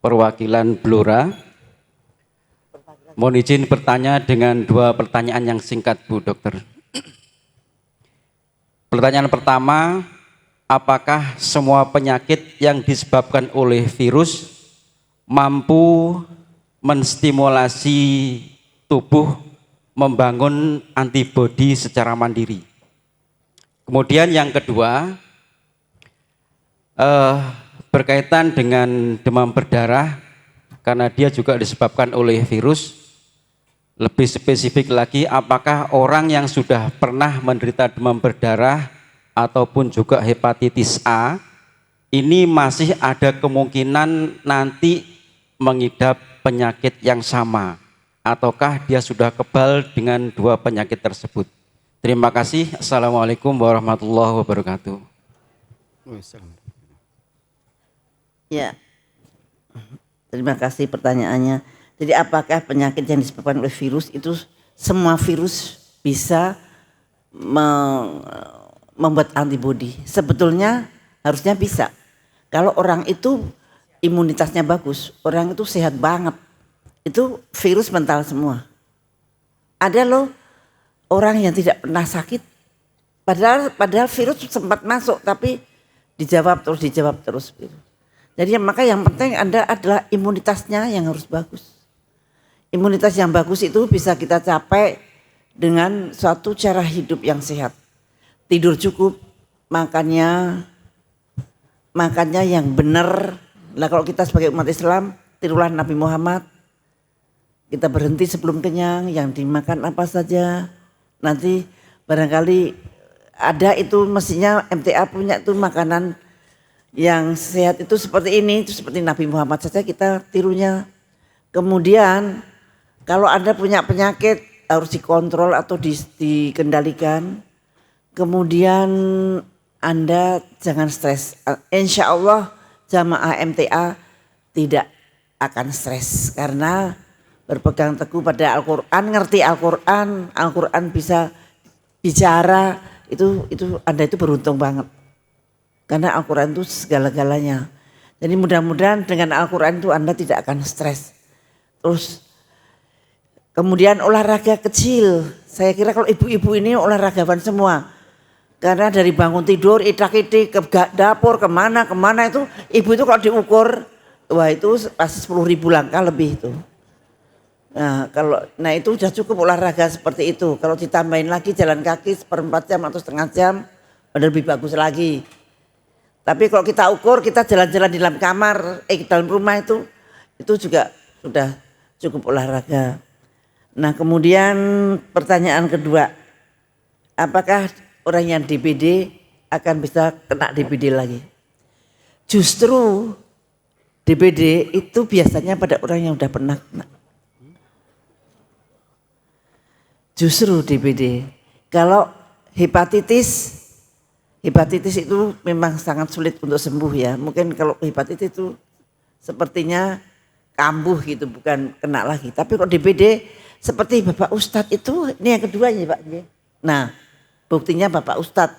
perwakilan Blora. Mohon izin bertanya dengan 2 pertanyaan yang singkat Bu Dokter. Pertanyaan pertama, apakah semua penyakit yang disebabkan oleh virus mampu menstimulasi tubuh membangun antibodi secara mandiri? Kemudian yang kedua, berkaitan dengan demam berdarah, karena dia juga disebabkan oleh virus. Lebih spesifik lagi, apakah orang yang sudah pernah menderita demam berdarah ataupun juga hepatitis A ini masih ada kemungkinan nanti mengidap penyakit yang sama, ataukah dia sudah kebal dengan 2 penyakit tersebut? Terima kasih. Assalamualaikum warahmatullahi wabarakatuh. Ya, terima kasih pertanyaannya. Jadi apakah penyakit yang disebabkan oleh virus itu semua virus bisa membuat antibodi? Sebetulnya harusnya bisa. Kalau orang itu imunitasnya bagus, orang itu sehat banget, itu virus mental semua. Ada loh orang yang tidak pernah sakit, Padahal virus sempat masuk tapi dijawab terus gitu. Jadi maka yang penting Anda adalah imunitasnya yang harus bagus. Imunitas yang bagus itu bisa kita capai dengan suatu cara hidup yang sehat. Tidur cukup, makannya yang benar. Lah kalau kita sebagai umat Islam, tirulah Nabi Muhammad. Kita berhenti sebelum kenyang, yang dimakan apa saja. Nanti barangkali ada itu mestinya MTA punya tuh makanan yang sehat itu seperti ini, itu seperti Nabi Muhammad saja kita tirunya. Kemudian kalau Anda punya penyakit harus dikontrol atau dikendalikan. Kemudian Anda jangan stres. Insya Allah jamaah MTA tidak akan stres karena berpegang teguh pada Al-Quran, ngerti Al-Quran, Al-Quran bisa bicara. Itu Anda itu beruntung banget karena Al-Quran itu segala-galanya. Jadi mudah-mudahan dengan Al-Quran itu Anda tidak akan stres. Terus kemudian olahraga kecil, saya kira kalau ibu-ibu ini olahragawan semua karena dari bangun tidur itak-itik ke dapur kemana itu ibu itu kalau diukur wah itu pasti 10.000 langkah lebih itu. Nah itu sudah cukup olahraga seperti itu. Kalau ditambahin lagi jalan kaki 1/4 jam atau setengah jam, udah lebih bagus lagi. Tapi kalau kita ukur, kita jalan-jalan di dalam kamar, dalam rumah itu juga sudah cukup olahraga. Nah kemudian pertanyaan kedua, apakah orang yang DBD akan bisa kena DBD lagi? Justru DBD itu biasanya pada orang yang udah pernah kena. Justru DBD. Kalau hepatitis itu memang sangat sulit untuk sembuh ya. Mungkin kalau hepatitis itu sepertinya kambuh gitu, bukan kena lagi. Tapi kalau DBD seperti Bapak Ustadz itu, ini yang kedua ya Pak. Nah buktinya Bapak Ustadz.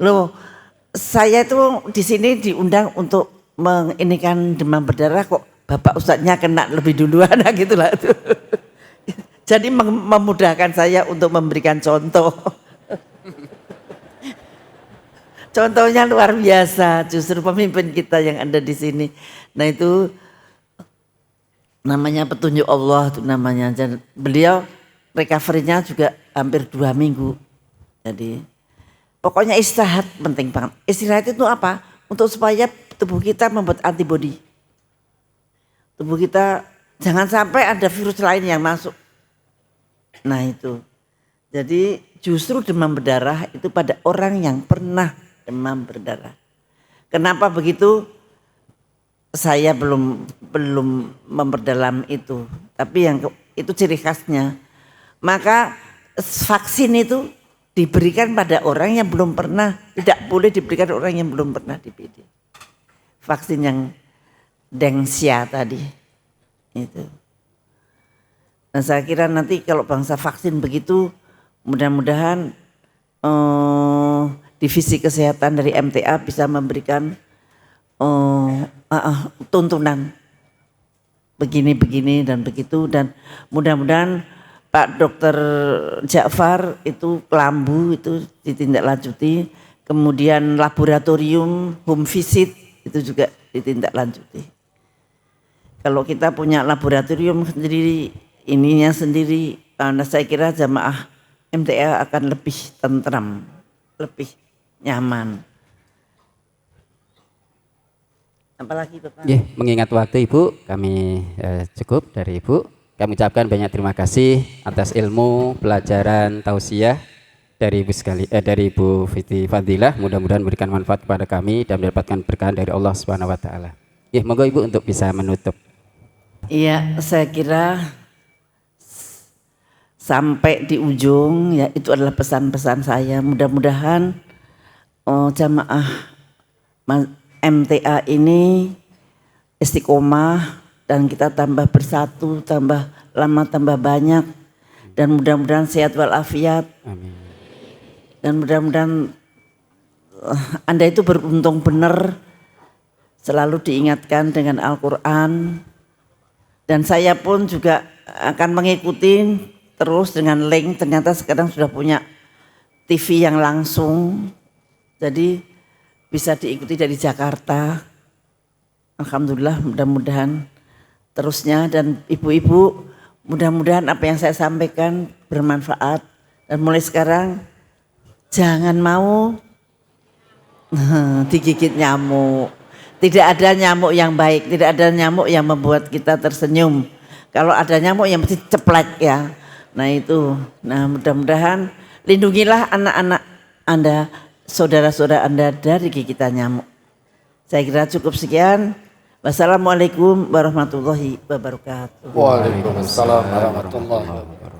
Loh saya itu di sini diundang untuk menginikan demam berdarah kok Bapak Ustadznya kena lebih duluan gitu lah. Jadi memudahkan saya untuk memberikan contoh. Contohnya luar biasa, justru pemimpin kita yang ada di sini. Nah itu namanya petunjuk Allah itu namanya. Dan beliau recovery-nya juga hampir 2 minggu. Jadi pokoknya istirahat penting banget. Istirahat itu apa? Untuk supaya tubuh kita membuat antibodi. Tubuh kita jangan sampai ada virus lain yang masuk. Nah itu, jadi justru demam berdarah itu pada orang yang pernah demam berdarah. Kenapa begitu? Saya belum memperdalam itu, tapi yang itu ciri khasnya. Maka vaksin itu diberikan pada orang yang belum pernah, tidak boleh diberikan orang yang belum pernah DBD. Vaksin yang Dengsia tadi itu. Nah saya kira nanti kalau bangsa vaksin begitu mudah-mudahan divisi kesehatan dari MTA bisa memberikan tuntunan begini dan begitu dan mudah-mudahan Pak Dokter Ja'far itu kelambu itu ditindaklanjuti, kemudian laboratorium home visit itu juga ditindaklanjuti. Kalau kita punya laboratorium sendiri ininya sendiri, karena saya kira jamaah MTA akan lebih tentram, lebih nyaman. Apalagi Bapak? Ya, mengingat waktu Ibu, kami cukup dari Ibu. Kami ucapkan banyak terima kasih atas ilmu, pelajaran, tausiah dari Ibu Fiti Fadilah. Mudah-mudahan memberikan manfaat kepada kami dan mendapatkan berkah dari Allah Subhanahu wa taala. Ya, monggo Ibu untuk bisa menutup. Iya, saya kira sampai di ujung ya itu adalah pesan-pesan saya. Mudah-mudahan jamaah MTA ini istiqomah dan kita tambah bersatu, tambah lama tambah banyak dan mudah-mudahan sehat walafiat. Amin. Dan mudah-mudahan Anda itu beruntung benar selalu diingatkan dengan Al-Quran dan saya pun juga akan mengikuti terus dengan link, ternyata sekarang sudah punya TV yang langsung, jadi bisa diikuti dari Jakarta. Alhamdulillah, mudah-mudahan terusnya, dan ibu-ibu mudah-mudahan apa yang saya sampaikan bermanfaat, dan mulai sekarang jangan mau digigit nyamuk. Tidak ada nyamuk yang baik, tidak ada nyamuk yang membuat kita tersenyum. Kalau ada nyamuk yang mesti ceplek ya. Nah itu, nah mudah-mudahan lindungilah anak-anak Anda, saudara-saudara Anda dari gigitan nyamuk. Saya kira cukup sekian. Wassalamualaikum warahmatullahi wabarakatuh. Waalaikumsalam warahmatullahi wabarakatuh.